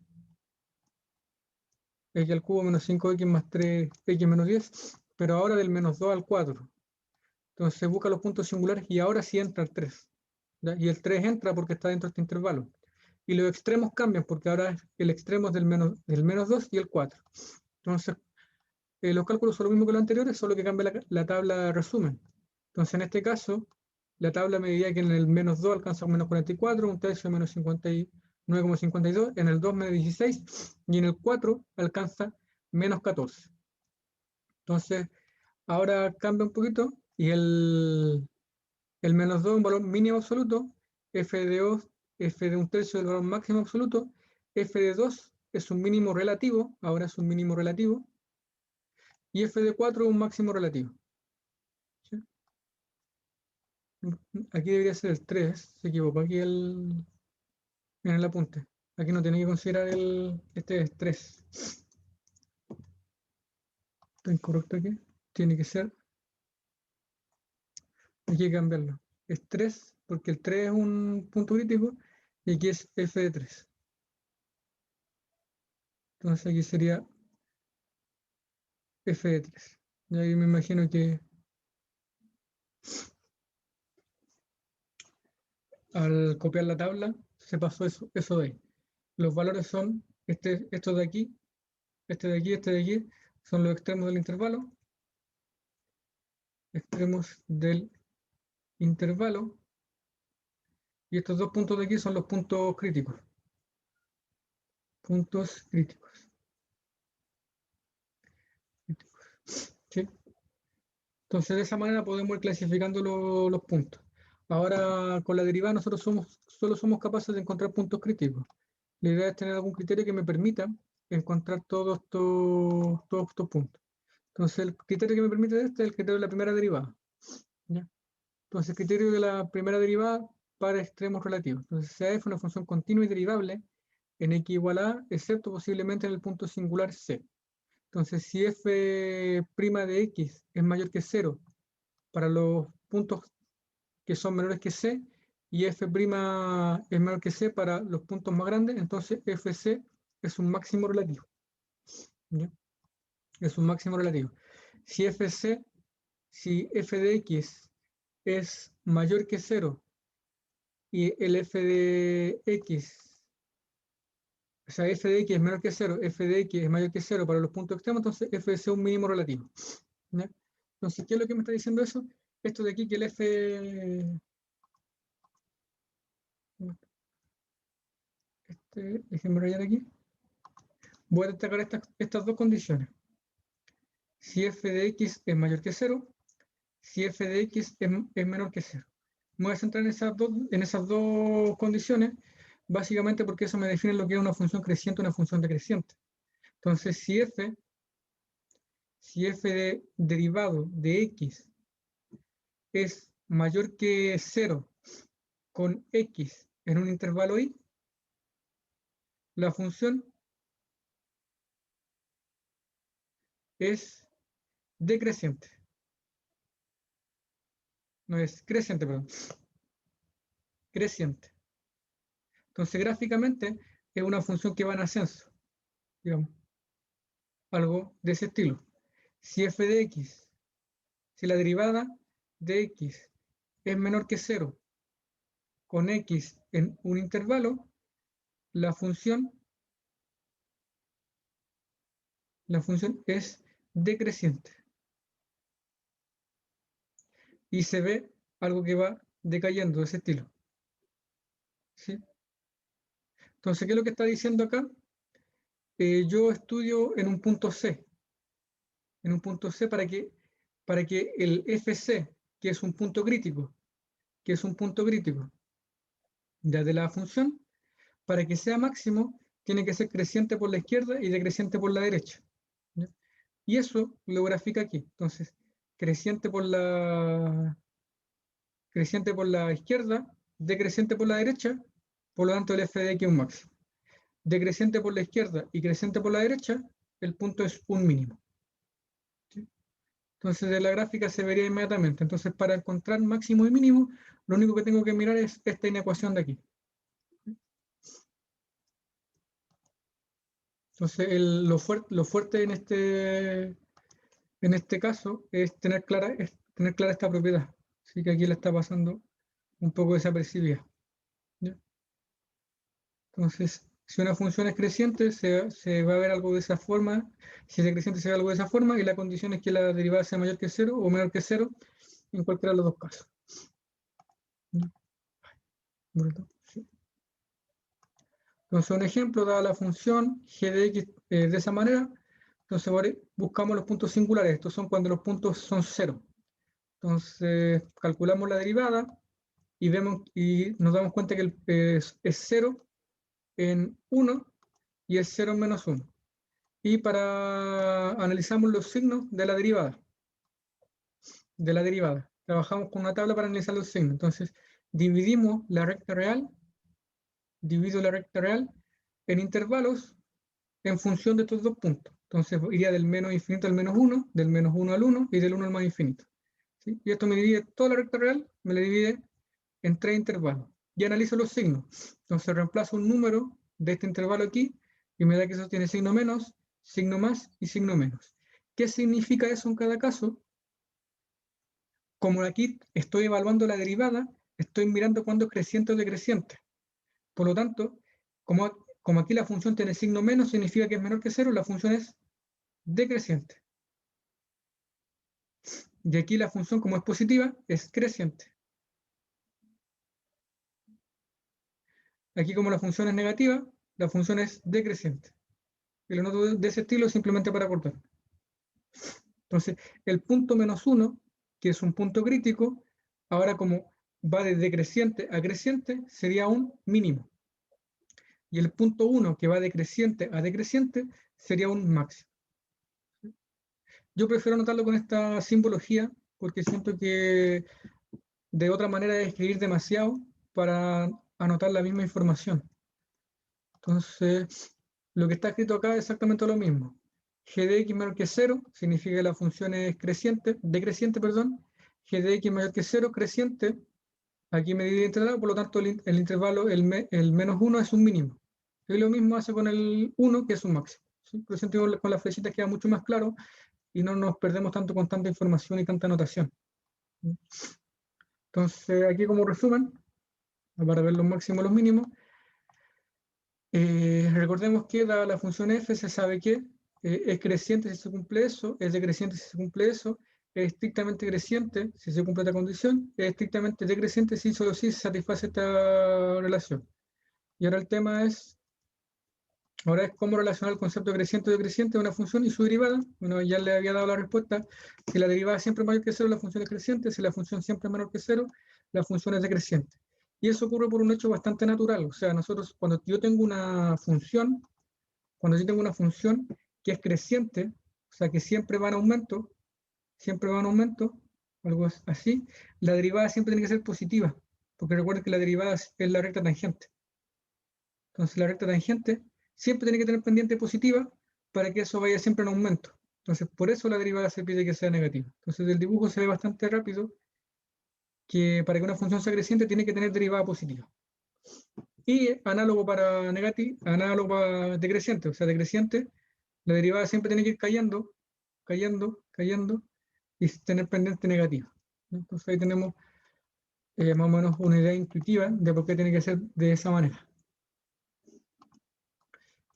x al cubo menos 5x más 3x menos 10, pero ahora del menos 2 al 4. Entonces se busca los puntos singulares y ahora sí entra el 3, ¿ya? Y el 3 entra porque está dentro de este intervalo. Y los extremos cambian porque ahora el extremo es del menos 2 y el 4. Entonces, los cálculos son lo mismo que los anteriores, solo que cambia la tabla de resumen. Entonces, en este caso, la tabla me diría que en el menos 2 alcanza menos 44, un tercio menos 59,52, en el 2 menos 16 y en el 4 alcanza menos 14. Entonces, ahora cambia un poquito y el menos 2 es un valor mínimo absoluto, f de 1/3 es el valor máximo absoluto, f de 2 es un mínimo relativo, ahora es un mínimo relativo, y f de 4 es un máximo relativo. ¿Sí? Aquí debería ser el 3, se equivocó aquí en el apunte. Aquí no tiene que considerar este es 3. Está incorrecto aquí. Tiene que ser, hay que cambiarlo. Es 3 porque el 3 es un punto crítico y aquí es f de 3. Entonces aquí sería f de 3. Y ahí me imagino que al copiar la tabla se pasó eso de ahí. Los valores son estos de aquí, este de aquí, son los extremos del intervalo. Extremos del intervalo. Y estos dos puntos de aquí son los puntos críticos. Puntos críticos. ¿Sí? Entonces de esa manera podemos ir clasificando los puntos. Ahora con la derivada nosotros solo somos capaces de encontrar puntos críticos. La idea es tener algún criterio que me permita encontrar todos estos puntos. Entonces el criterio que me permite este es el criterio de la primera derivada. ¿Ya? Entonces el criterio de la primera derivada para extremos relativos. Entonces sea f una función continua y derivable en x igual a, excepto posiblemente en el punto singular c. Entonces si f' de x es mayor que 0 para los puntos que son menores que c, y f' es menor que c para los puntos más grandes, entonces fc es un máximo relativo. ¿Ya? Es un máximo relativo. Si f de x es mayor que 0 y el f de x, o sea, f de x es menor que 0, f de x es mayor que 0 para los puntos extremos, entonces f es un mínimo relativo. ¿Ya? Entonces, ¿qué es lo que me está diciendo eso? Esto de aquí, que el f... déjenme rayar aquí. Voy a destacar estas dos condiciones. Si f de x es mayor que 0, si f de x es menor que 0. Me voy a centrar en esas dos condiciones, básicamente porque eso me define lo que es una función creciente y una función decreciente. Entonces, si f de derivado de x es mayor que 0 con x en un intervalo y, la función es decreciente. No es creciente, perdón. Creciente. Entonces, gráficamente es una función que va en ascenso, digamos, algo de ese estilo. Si f de x, si la derivada de x es menor que 0 con x en un intervalo, la función es decreciente. Y se ve algo que va decayendo de ese estilo. ¿Sí? Entonces, ¿qué es lo que está diciendo acá? Yo estudio en un punto C. En un punto C para que el FC, que es un punto crítico, ya de la función, para que sea máximo, tiene que ser creciente por la izquierda y decreciente por la derecha. ¿Ya? Y eso lo grafica aquí. Entonces, creciente por la izquierda, decreciente por la derecha, por lo tanto el f de x es un máximo. Decreciente por la izquierda y creciente por la derecha, el punto es un mínimo. ¿Sí? Entonces de la gráfica se vería inmediatamente. Entonces para encontrar máximo y mínimo, lo único que tengo que mirar es esta inecuación de aquí. Entonces lo fuerte en este caso es tener clara esta propiedad. Así que aquí le está pasando un poco desapercibida. ¿Ya? Entonces, si una función es creciente, se va a ver algo de esa forma. Si es decreciente, se ve algo de esa forma. Y la condición es que la derivada sea mayor que 0 o menor que 0 en cualquiera de los dos casos. Sí. Entonces, un ejemplo, dada la función g de x de esa manera, entonces buscamos los puntos singulares. Estos son cuando los puntos son 0. Entonces, calculamos la derivada y nos damos cuenta que es 0 en 1 y es 0 en menos 1. Y analizamos los signos de la derivada. Trabajamos con una tabla para analizar los signos. Entonces, divido la recta real en intervalos en función de estos dos puntos. Entonces, iría del menos infinito al menos 1, del menos 1 al 1 y del 1 al más infinito. ¿Sí? Y esto me divide toda la recta real, me la divide en 3 intervalos. Y analizo los signos. Entonces, reemplazo un número de este intervalo aquí y me da que eso tiene signo menos, signo más y signo menos. ¿Qué significa eso en cada caso? Como aquí estoy evaluando la derivada, estoy mirando cuándo es creciente o decreciente. Por lo tanto, como aquí la función tiene signo menos, significa que es menor que 0, la función es decreciente. Y aquí la función, como es positiva, es creciente. Aquí, como la función es negativa, la función es decreciente. Y lo noto de ese estilo simplemente para cortar. Entonces, el punto menos 1, que es un punto crítico, ahora como va de decreciente a creciente, sería un mínimo. Y el punto 1, que va de creciente a decreciente, sería un máximo. Yo prefiero anotarlo con esta simbología porque siento que de otra manera es escribir demasiado para anotar la misma información. Entonces, lo que está escrito acá es exactamente lo mismo. G de x menor que 0 significa que la función es decreciente, perdón. G de x mayor que 0, creciente. Aquí me divide el intervalo, por lo tanto el intervalo, el menos 1 es un mínimo. Y lo mismo hace con el 1, que es un máximo. ¿Sí? Por eso con las flechitas queda mucho más claro y no nos perdemos tanto con tanta información y tanta anotación. Entonces, aquí como resumen, para ver los máximos y los mínimos, recordemos que dada la función f se sabe que es creciente si se cumple eso, es decreciente si se cumple eso, es estrictamente creciente si se cumple esta condición, es estrictamente decreciente si solo si se satisface esta relación. Y ahora el tema es, ahora es cómo relacionar el concepto de creciente o decreciente de una función y su derivada. Bueno, ya le había dado la respuesta. Si la derivada es siempre mayor que 0, la función es creciente. Si la función siempre es menor que 0, la función es decreciente. Y eso ocurre por un hecho bastante natural. O sea, nosotros, cuando yo tengo una función que es creciente, o sea, que siempre va en aumento, algo así, la derivada siempre tiene que ser positiva, porque recuerden que la derivada es la recta tangente. Entonces la recta tangente siempre tiene que tener pendiente positiva para que eso vaya siempre en aumento. Entonces por eso la derivada se pide que sea negativa. Entonces del dibujo se ve bastante rápido que para que una función sea creciente tiene que tener derivada positiva. Y análogo para decreciente, o sea, decreciente, la derivada siempre tiene que ir cayendo y tener pendiente negativa. Entonces ahí tenemos más o menos una idea intuitiva de por qué tiene que ser de esa manera.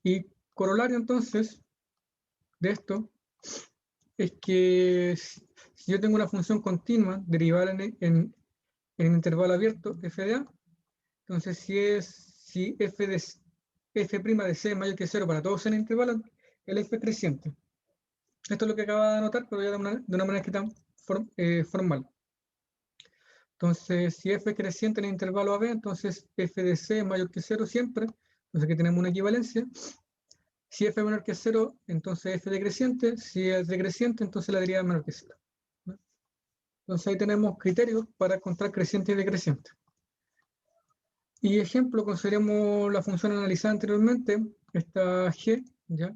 Y corolario entonces de esto es que si yo tengo una función continua derivada en intervalo abierto, f de a, entonces si f de c es mayor que 0 para todos en el intervalo, el f es creciente. Esto es lo que acaba de anotar, pero ya de una manera escrita formal. Entonces, si f es creciente en el intervalo AB, entonces f de c es mayor que 0 siempre. Entonces aquí tenemos una equivalencia. Si f es menor que 0, entonces f es decreciente. Si es decreciente, entonces la derivada es menor que 0. Entonces ahí tenemos criterios para encontrar creciente y decreciente. Y ejemplo, consideremos la función analizada anteriormente, esta g, ¿ya?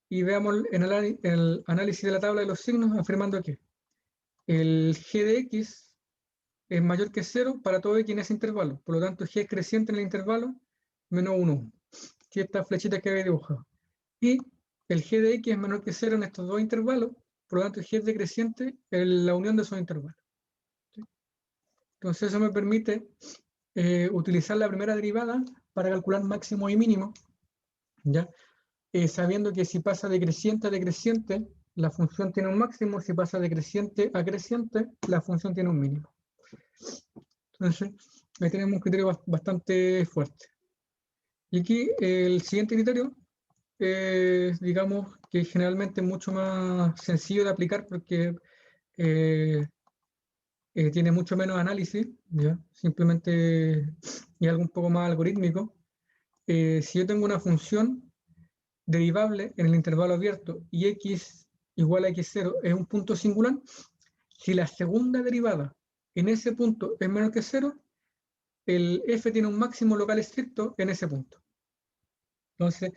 Y veamos el análisis de la tabla de los signos afirmando que el g de x es mayor que 0 para todo x en ese intervalo. Por lo tanto, g es creciente en el intervalo menos 1, 1. Que esta flechita que había dibujado. Y el g de x es menor que 0 en estos dos intervalos. Por lo tanto, g es decreciente en la unión de esos intervalos. ¿Sí? Entonces, eso me permite utilizar la primera derivada para calcular máximo y mínimo, ¿ya? Sabiendo que si pasa de creciente a decreciente, la función tiene un máximo, si pasa de creciente a creciente, la función tiene un mínimo. Entonces, ahí tenemos un criterio bastante fuerte. Y aquí el siguiente criterio es, digamos, que generalmente es mucho más sencillo de aplicar porque tiene mucho menos análisis, ¿ya? Simplemente es algo un poco más algorítmico. Si yo tengo una función derivable en el intervalo abierto y x igual a x0 es un punto singular, si la segunda derivada en ese punto es menor que 0, el f tiene un máximo local estricto en ese punto. Entonces,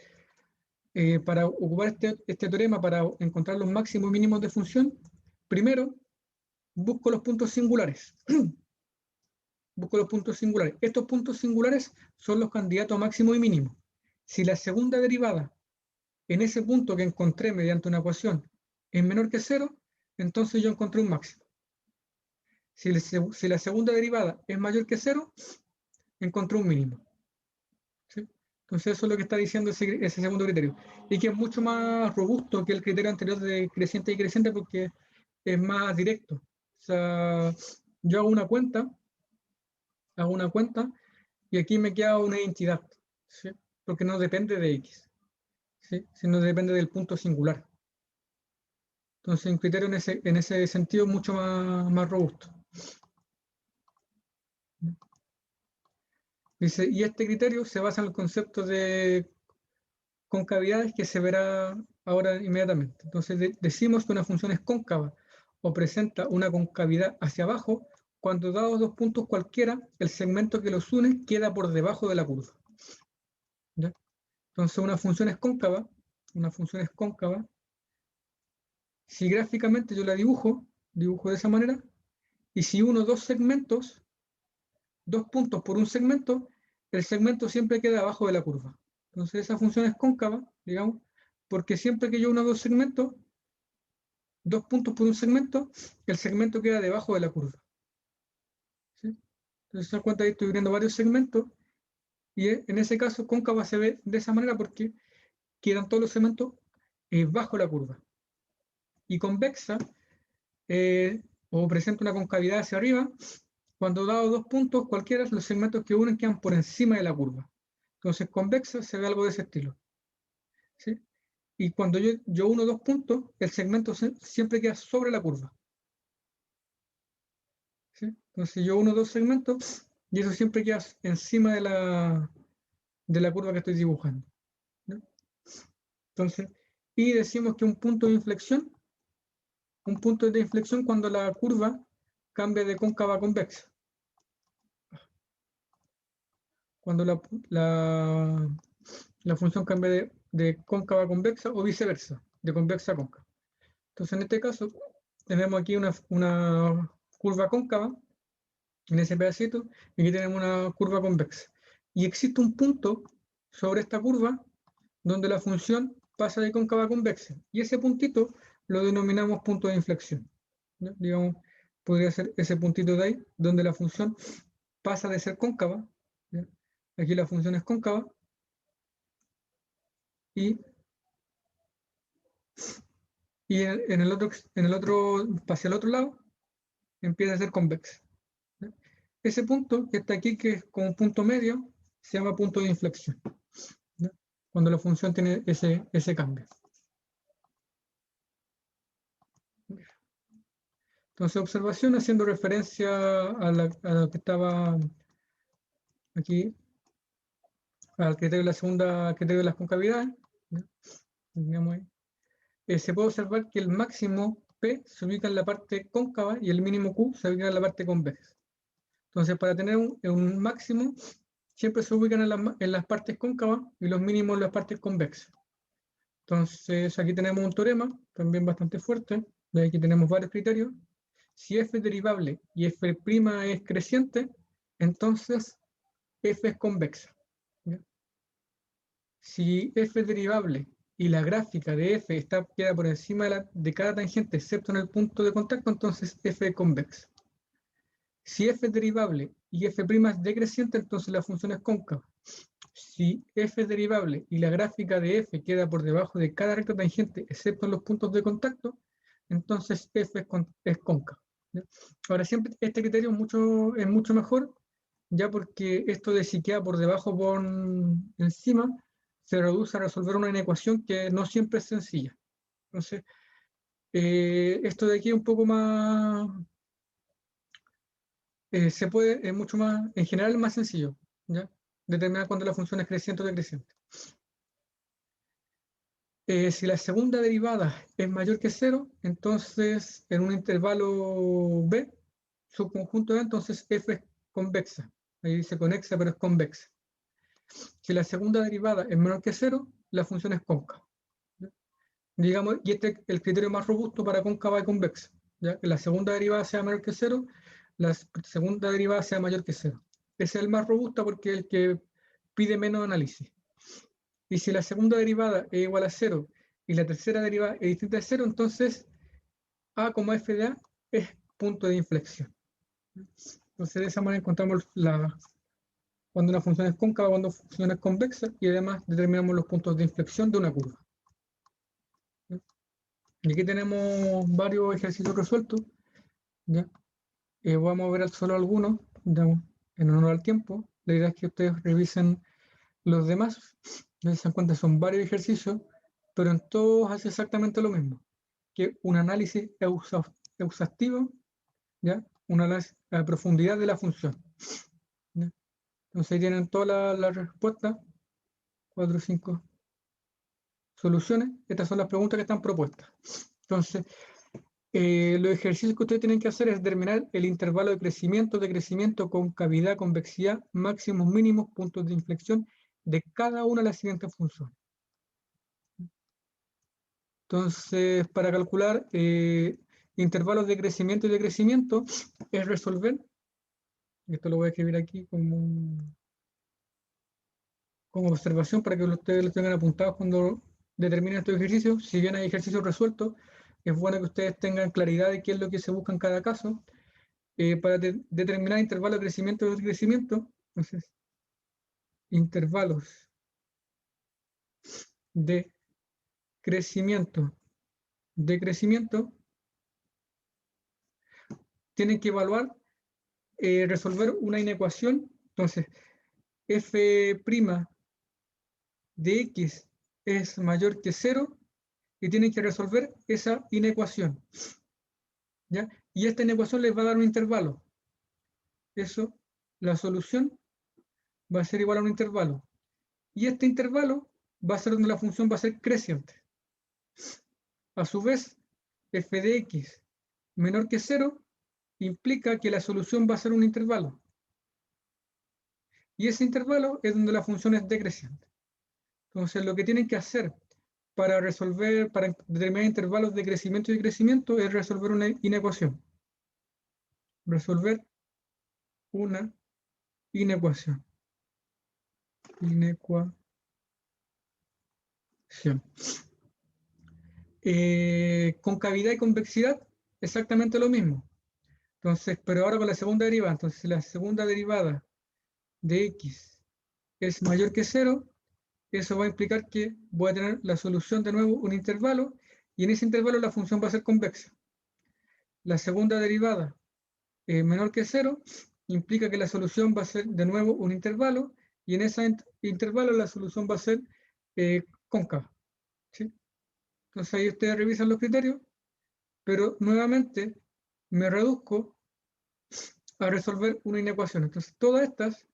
para ocupar este teorema, para encontrar los máximos y mínimos de función, primero busco los puntos singulares. Busco los puntos singulares. Estos puntos singulares son los candidatos a máximo y mínimo. Si la segunda derivada en ese punto que encontré mediante una ecuación es menor que 0, entonces yo encontré un máximo. Si la segunda derivada es mayor que 0, encontré un mínimo. ¿Sí? Entonces eso es lo que está diciendo ese segundo criterio. Y que es mucho más robusto que el criterio anterior de creciente y creciente porque es más directo. O sea, yo hago una cuenta y aquí me queda una identidad, ¿sí? Porque no depende de x, ¿sí? Sino depende del punto singular. Entonces, un criterio en ese sentido es mucho más robusto. Dice, y este criterio se basa en el concepto de concavidades que se verá ahora inmediatamente. Entonces, decimos que una función es cóncava o presenta una concavidad hacia abajo cuando dados dos puntos cualquiera, el segmento que los une queda por debajo de la curva. ¿Ya? Entonces, una función es cóncava, si gráficamente yo la dibujo de esa manera, y si uno dos segmentos, dos puntos por un segmento, el segmento siempre queda abajo de la curva. Entonces esa función es cóncava, digamos, porque siempre que yo uno dos segmentos, dos puntos por un segmento, el segmento queda debajo de la curva. ¿Sí? Entonces se dan cuenta que estoy viendo varios segmentos, y en ese caso cóncava se ve de esa manera porque quedan todos los segmentos bajo la curva. Y convexa, o presenta una concavidad hacia arriba, cuando dado dos puntos, cualquiera de los segmentos que unen quedan por encima de la curva. Entonces, convexa se ve algo de ese estilo. ¿Sí? Y cuando yo uno dos puntos, el segmento siempre queda sobre la curva. ¿Sí? Entonces, yo uno dos segmentos y eso siempre queda encima de la curva que estoy dibujando. ¿No? Entonces, y decimos que un punto de inflexión cuando la curva cambia de cóncava a convexa. Cuando la función cambia de cóncava a convexa o viceversa, de convexa a cóncava. Entonces, en este caso, tenemos aquí una curva cóncava en ese pedacito y aquí tenemos una curva convexa. Y existe un punto sobre esta curva donde la función pasa de cóncava a convexa. Y ese puntito lo denominamos punto de inflexión. ¿No? Digamos, podría ser ese puntito de ahí, donde la función pasa de ser cóncava. ¿Ya? Aquí la función es cóncava y en el otro, hacia el otro lado, empieza a ser convexa. ¿Ya? Ese punto que está aquí, que es como un punto medio, se llama punto de inflexión. ¿Ya? Cuando la función tiene ese cambio. Entonces, observación haciendo referencia a lo que estaba aquí, al criterio de la segunda, criterio de las concavidades. Se puede observar que el máximo P se ubica en la parte cóncava y el mínimo Q se ubica en la parte convexa. Entonces, para tener un máximo, siempre se ubican en las partes cóncavas y los mínimos en las partes convexas. Entonces, aquí tenemos un teorema, también bastante fuerte, de aquí tenemos varios criterios. Si f es derivable y f' es creciente, entonces f es convexa. ¿Ya? Si f es derivable y la gráfica de f queda por encima de cada tangente, excepto en el punto de contacto, entonces f es convexa. Si f es derivable y f' es decreciente, entonces la función es cóncava. Si f es derivable y la gráfica de f queda por debajo de cada recta tangente, excepto en los puntos de contacto, entonces f es cóncava. ¿Ya? Ahora, siempre este criterio es mucho mejor, ya porque esto de si queda por debajo o por encima se reduce a resolver una ecuación que no siempre es sencilla. Entonces, esto de aquí es un poco más, es mucho más, en general es más sencillo, ¿ya? Determinar cuando la función es creciente o decreciente. Si la segunda derivada es mayor que 0, entonces en un intervalo B, subconjunto B, entonces f es convexa. Ahí dice conexa, pero es convexa. Si la segunda derivada es menor que 0, la función es cóncava. ¿Ya? Digamos, y este es el criterio más robusto para cóncava y convexa. ¿Ya? Que la segunda derivada sea menor que 0, la segunda derivada sea mayor que 0. Ese es el más robusto porque es el que pide menos análisis. Y si la segunda derivada es igual a 0 y la tercera derivada es distinta de 0, entonces A como f de A es punto de inflexión. Entonces de esa manera encontramos cuando una función es cóncava, cuando una función es convexa, y además determinamos los puntos de inflexión de una curva. Y aquí tenemos varios ejercicios resueltos. ¿Ya? Vamos a ver solo algunos, digamos, en honor al tiempo. La idea es que ustedes revisen los demás. Ya se dan cuenta, son varios ejercicios, pero en todos hace exactamente lo mismo, que un análisis exhaustivo, ¿ya? Un análisis a profundidad de la función. ¿Ya? Entonces ahí tienen todas las respuestas, 4 o 5 soluciones. Estas son las preguntas que están propuestas. Entonces, los ejercicios que ustedes tienen que hacer es determinar el intervalo de crecimiento, concavidad, convexidad, máximos, mínimos, puntos de inflexión de cada una de las siguientes funciones. Entonces, para calcular intervalos de crecimiento y decrecimiento, es resolver, y esto lo voy a escribir aquí como observación para que ustedes lo tengan apuntados cuando determinen estos ejercicios. Si bien hay ejercicios resueltos, es bueno que ustedes tengan claridad de qué es lo que se busca en cada caso. Para determinar intervalos de crecimiento y decrecimiento, entonces, intervalos de crecimiento, tienen que evaluar, resolver una inecuación. Entonces, f' de x es mayor que 0 y tienen que resolver esa inecuación. ¿Ya? Y esta inecuación les va a dar un intervalo. Eso, la solución va a ser igual a un intervalo. Y este intervalo va a ser donde la función va a ser creciente. A su vez, f de x menor que 0 implica que la solución va a ser un intervalo. Y ese intervalo es donde la función es decreciente. Entonces, lo que tienen que hacer para determinar intervalos de crecimiento y decrecimiento es resolver una inecuación. Resolver una inecuación. Concavidad y convexidad, exactamente lo mismo. Entonces, pero ahora con la segunda derivada. Entonces, si la segunda derivada de x es mayor que 0, eso va a implicar que voy a tener la solución de nuevo un intervalo, y en ese intervalo la función va a ser convexa. La segunda derivada menor que 0 implica que la solución va a ser de nuevo un intervalo, y en ese intervalo la solución va a ser cóncava. ¿Sí? Entonces ahí ustedes revisan los criterios, pero nuevamente me reduzco a resolver una inecuación. Entonces todas estas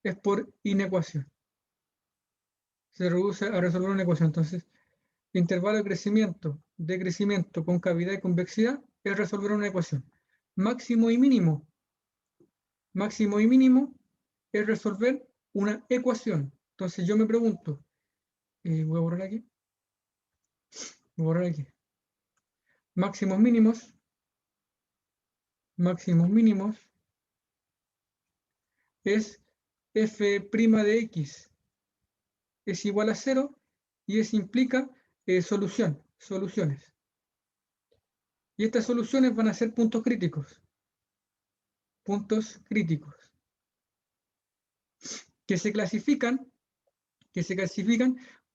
es por inecuación. Se reduce a resolver una ecuación. Entonces, intervalo de crecimiento, concavidad y convexidad es resolver una ecuación. Máximo y mínimo es resolver una ecuación. Entonces yo me pregunto, voy a borrar aquí, máximos mínimos es f' de x es igual a 0, y eso implica soluciones. Y estas soluciones van a ser puntos críticos. Que se clasifican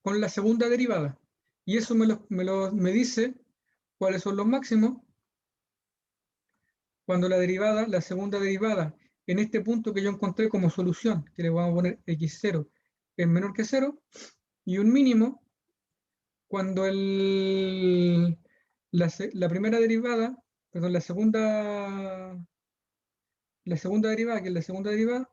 con la segunda derivada. Y eso me dice cuáles son los máximos cuando la segunda derivada, en este punto que yo encontré como solución, que le vamos a poner x0, es menor que 0, y un mínimo cuando la primera derivada, perdón, la segunda derivada, que es la segunda derivada,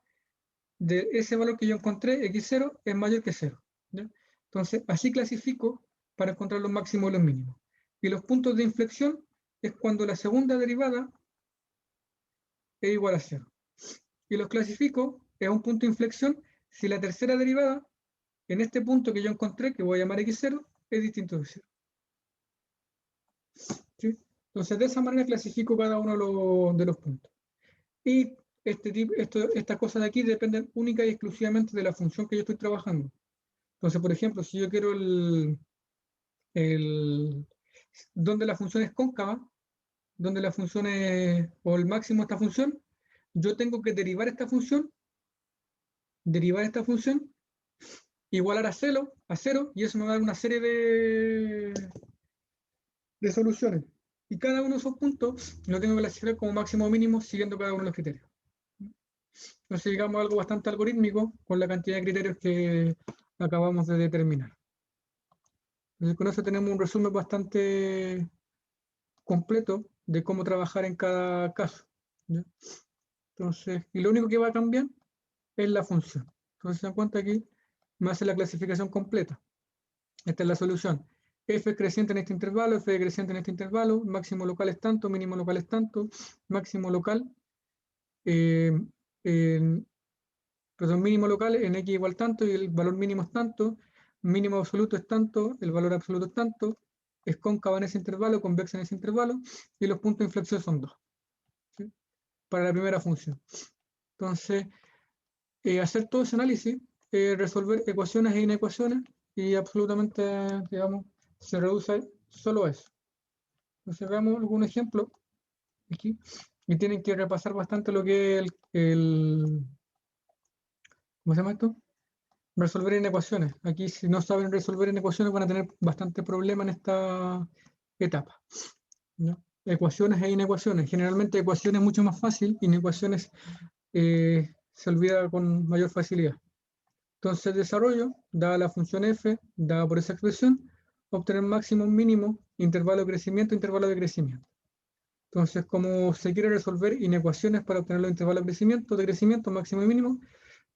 de ese valor que yo encontré, x0, es mayor que 0. ¿Ya? Entonces, así clasifico para encontrar los máximos y los mínimos. Y los puntos de inflexión es cuando la segunda derivada es igual a 0. Y los clasifico, es un punto de inflexión, si la tercera derivada, en este punto que yo encontré, que voy a llamar x0, es distinto de 0. ¿Sí? Entonces, de esa manera clasifico cada uno de los puntos. Y estas cosas de aquí dependen única y exclusivamente de la función que yo estoy trabajando. Entonces, por ejemplo, si yo quiero donde la función es cóncava, donde la función es, o el máximo de esta función, yo tengo que derivar esta función, igualar a 0, y eso me va a dar una serie de soluciones. Y cada uno de esos puntos lo tengo que clasificar como máximo o mínimo siguiendo cada uno de los criterios. Entonces, digamos algo bastante algorítmico con la cantidad de criterios que acabamos de determinar. Entonces, con eso tenemos un resumen bastante completo de cómo trabajar en cada caso. ¿Ya? Entonces, y lo único que va a cambiar es la función. Entonces, se dan cuenta aquí, me hace la clasificación completa. Esta es la solución. F es creciente en este intervalo, F es creciente en este intervalo, máximo local es tanto, mínimo local es tanto, máximo local, perdón, mínimo local en X igual tanto y el valor mínimo es tanto, mínimo absoluto es tanto, el valor absoluto es tanto, es cóncava en ese intervalo, convexa en ese intervalo, y los puntos de inflexión son 2. ¿Sí? Para la primera función. Entonces, hacer todo ese análisis, resolver ecuaciones e inecuaciones, y absolutamente, digamos, se reduce solo a eso. Entonces, veamos algún ejemplo aquí, y tienen que repasar bastante lo que es ¿cómo se llama esto? Resolver inecuaciones. Aquí, si no saben resolver inecuaciones, van a tener bastante problema en esta etapa. ¿No? Ecuaciones e inecuaciones. Generalmente ecuaciones es mucho más fácil, inecuaciones se olvida con mayor facilidad. Entonces, desarrollo, dada la función f, dada por esa expresión, obtener máximo, mínimo, intervalo de crecimiento, intervalo de crecimiento. Entonces, como se quiere resolver inecuaciones para obtener los intervalos de crecimiento, máximo y mínimo,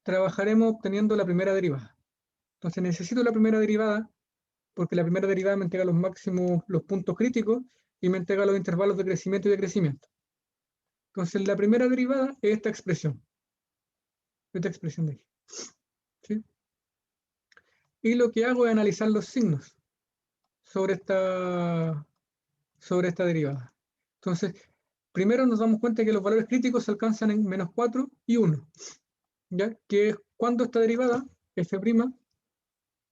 trabajaremos obteniendo la primera derivada. Entonces, necesito la primera derivada, porque la primera derivada me entrega los máximos, los puntos críticos, y me entrega los intervalos de crecimiento y decrecimiento. Entonces, la primera derivada es esta expresión de aquí. ¿Sí? Y lo que hago es analizar los signos sobre esta derivada. Entonces, primero nos damos cuenta que los valores críticos se alcanzan en -4 y 1, ¿ya? Que es cuando esta derivada, f'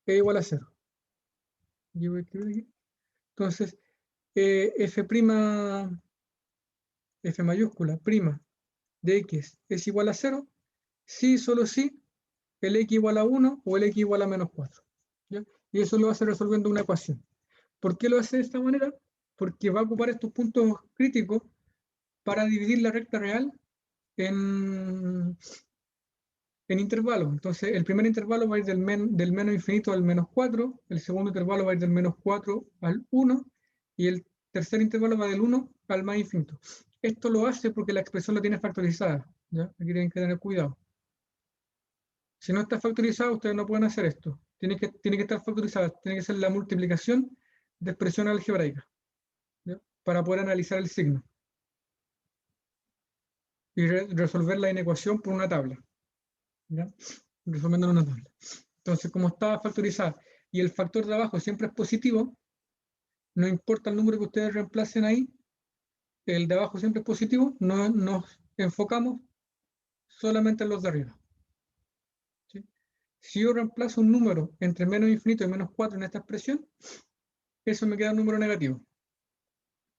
es igual a 0. Entonces, f' f mayúscula, prima de x es igual a 0, si solo si el x igual a 1 o el x igual a -4. ¿Ya? Y eso lo hace resolviendo una ecuación. ¿Por qué lo hace de esta manera? Porque va a ocupar estos puntos críticos para dividir la recta real en intervalos. Entonces, el primer intervalo va a ir del menos infinito al -4, el segundo intervalo va a ir del -4 al 1, y el tercer intervalo va del 1 al más infinito. Esto lo hace porque la expresión la tiene factorizada. ¿Ya? Aquí tienen que tener cuidado. Si no está factorizado, ustedes no pueden hacer esto. Tiene que estar factorizada, tiene que ser la multiplicación de expresión algebraica, ¿ya? Para poder analizar el signo y resolver la inecuación por una tabla, ¿ya? Resolviendo en una tabla. Entonces, como está factorizada y el factor de abajo siempre es positivo, no importa el número que ustedes reemplacen ahí, el de abajo siempre es positivo, no nos enfocamos solamente en los de arriba. ¿Sí? Si yo reemplazo un número entre menos infinito y -4 en esta expresión, eso me queda un número negativo.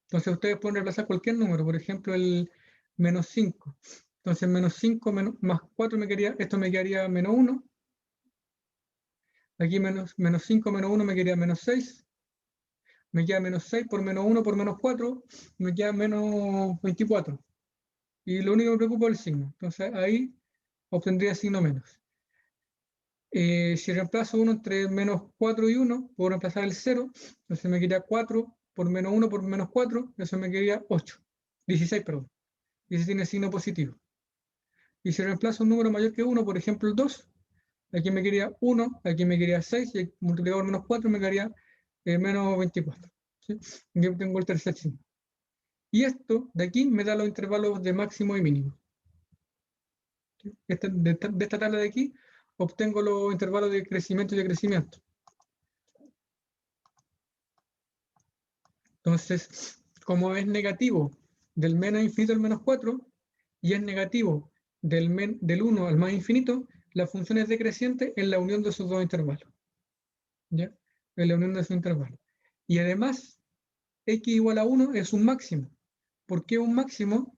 Entonces ustedes pueden reemplazar cualquier número, por ejemplo el -5. Entonces -5 más 4 esto me quedaría -1. Aquí -5 menos 1 me quedaría -6. Me queda -6 por -1 por -4, me queda -24. Y lo único que me preocupa es el signo. Entonces ahí obtendría signo menos. Si reemplazo 1 entre -4 y 1, puedo reemplazar el 0. Entonces me quedaría 4 por -1 por -4, eso me quedaría 8. 16, perdón. Y ese tiene signo positivo. Y si reemplazo un número mayor que 1, por ejemplo el 2, aquí me quedaría 1, aquí me quedaría 6, y multiplicado por menos 4 me quedaría menos 24. ¿Sí? Y aquí tengo el tercer signo. Y esto de aquí me da los intervalos de máximo y mínimo. ¿Sí? De esta tabla de aquí obtengo los intervalos de crecimiento y decrecimiento. Entonces, como es negativo del menos infinito al menos 4 y es negativo del 1 al más infinito, la función es decreciente en la unión de esos dos intervalos. ¿Ya? En la unión de esos intervalos. Y además, x igual a 1 es un máximo. ¿Por qué un máximo?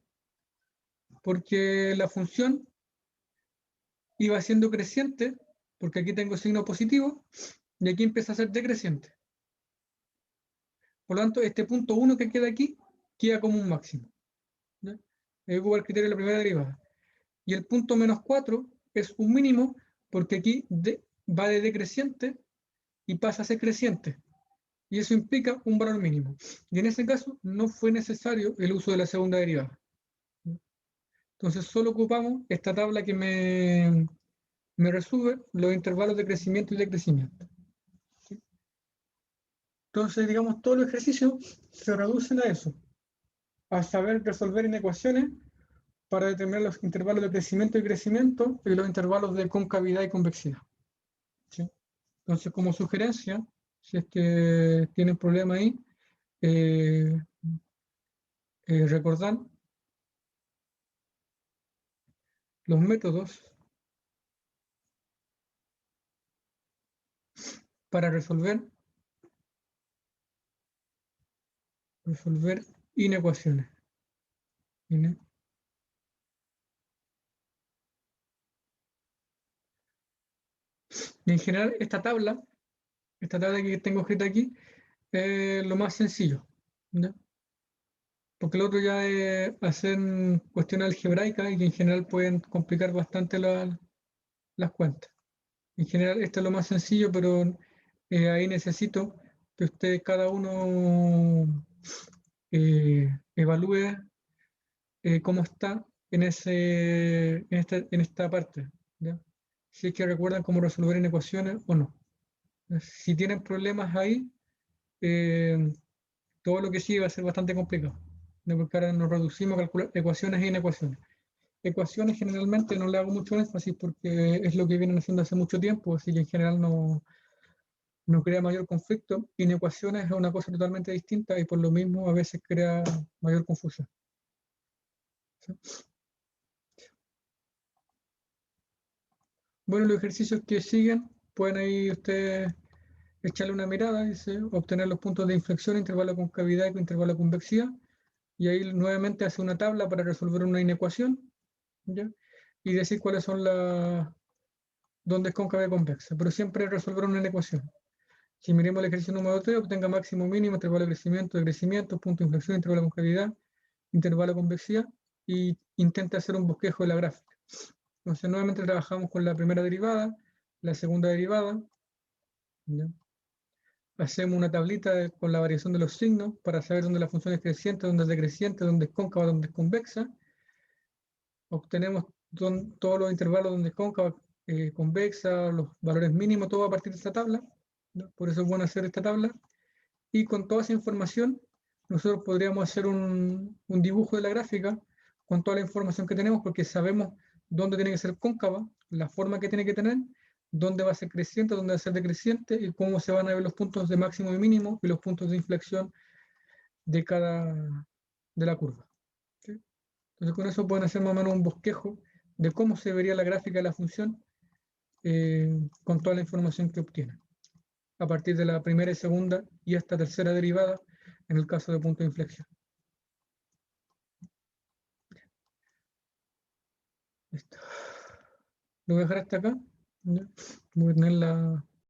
Porque la función iba siendo creciente, porque aquí tengo signo positivo, y aquí empieza a ser decreciente. Por lo tanto, este punto 1 que queda aquí, queda como un máximo. ¿Ya? Es igual al criterio de la primera derivada. Y el punto menos 4 es un mínimo, porque aquí va de decreciente y pasa a ser creciente. Y eso implica un valor mínimo. Y en ese caso no fue necesario el uso de la segunda derivada. Entonces solo ocupamos esta tabla que me resuelve los intervalos de crecimiento y decrecimiento. Entonces, digamos, todos los ejercicios se reducen a eso, a saber resolver inecuaciones para determinar los intervalos de crecimiento y crecimiento y los intervalos de concavidad y convexidad. ¿Sí? Entonces, como sugerencia, si es que tienen problema ahí, recordar los métodos para resolver inecuaciones. Y en general, esta tabla que tengo escrita aquí, es lo más sencillo. ¿Ya? Porque el otro ya es hacer cuestiones algebraicas y que en general pueden complicar bastante las cuentas. En general, esto es lo más sencillo, pero ahí necesito que ustedes cada uno evalúe cómo está en esta parte. ¿Ya? Si es que recuerdan cómo resolver en ecuaciones o no. Si tienen problemas ahí, eh, todo lo que sigue va a ser bastante complicado. ¿No? Porque ahora nos reducimos a calcular ecuaciones e inecuaciones. Ecuaciones generalmente no le hago mucho énfasis porque es lo que vienen haciendo hace mucho tiempo, así que en general no crea mayor conflicto. Inecuaciones es una cosa totalmente distinta y por lo mismo a veces crea mayor confusión. ¿Sí? Bueno, los ejercicios que siguen, pueden ahí ustedes echarle una mirada, dice, obtener los puntos de inflexión, intervalo de concavidad y intervalo de convexidad, y ahí nuevamente hace una tabla para resolver una inecuación, ¿ya? Y decir cuáles son dónde es cóncava y convexa, pero siempre resolver una inecuación. Si miremos el ejercicio número 3, obtenga máximo mínimo, intervalo de crecimiento, punto de inflexión, intervalo de concavidad, intervalo de convexidad, y intenta hacer un bosquejo de la gráfica. Entonces, nuevamente trabajamos con la primera derivada, la segunda derivada, ¿ya? Hacemos una tablita con la variación de los signos para saber dónde la función es creciente, dónde es decreciente, dónde es cóncava, dónde es convexa. Obtenemos todos los intervalos donde es cóncava, convexa, los valores mínimos, todo a partir de esta tabla, ¿no? Por eso es bueno hacer esta tabla. Y con toda esa información, nosotros podríamos hacer un dibujo de la gráfica con toda la información que tenemos, porque sabemos dónde tiene que ser cóncava, la forma que tiene que tener, dónde va a ser creciente, dónde va a ser decreciente, y cómo se van a ver los puntos de máximo y mínimo y los puntos de inflexión de la curva. ¿Sí? Entonces con eso pueden hacer más o menos un bosquejo de cómo se vería la gráfica de la función con toda la información que obtienen, a partir de la primera y segunda y hasta tercera derivada en el caso de punto de inflexión. Listo. Lo voy a dejar hasta acá. ¿Ya? Voy a tener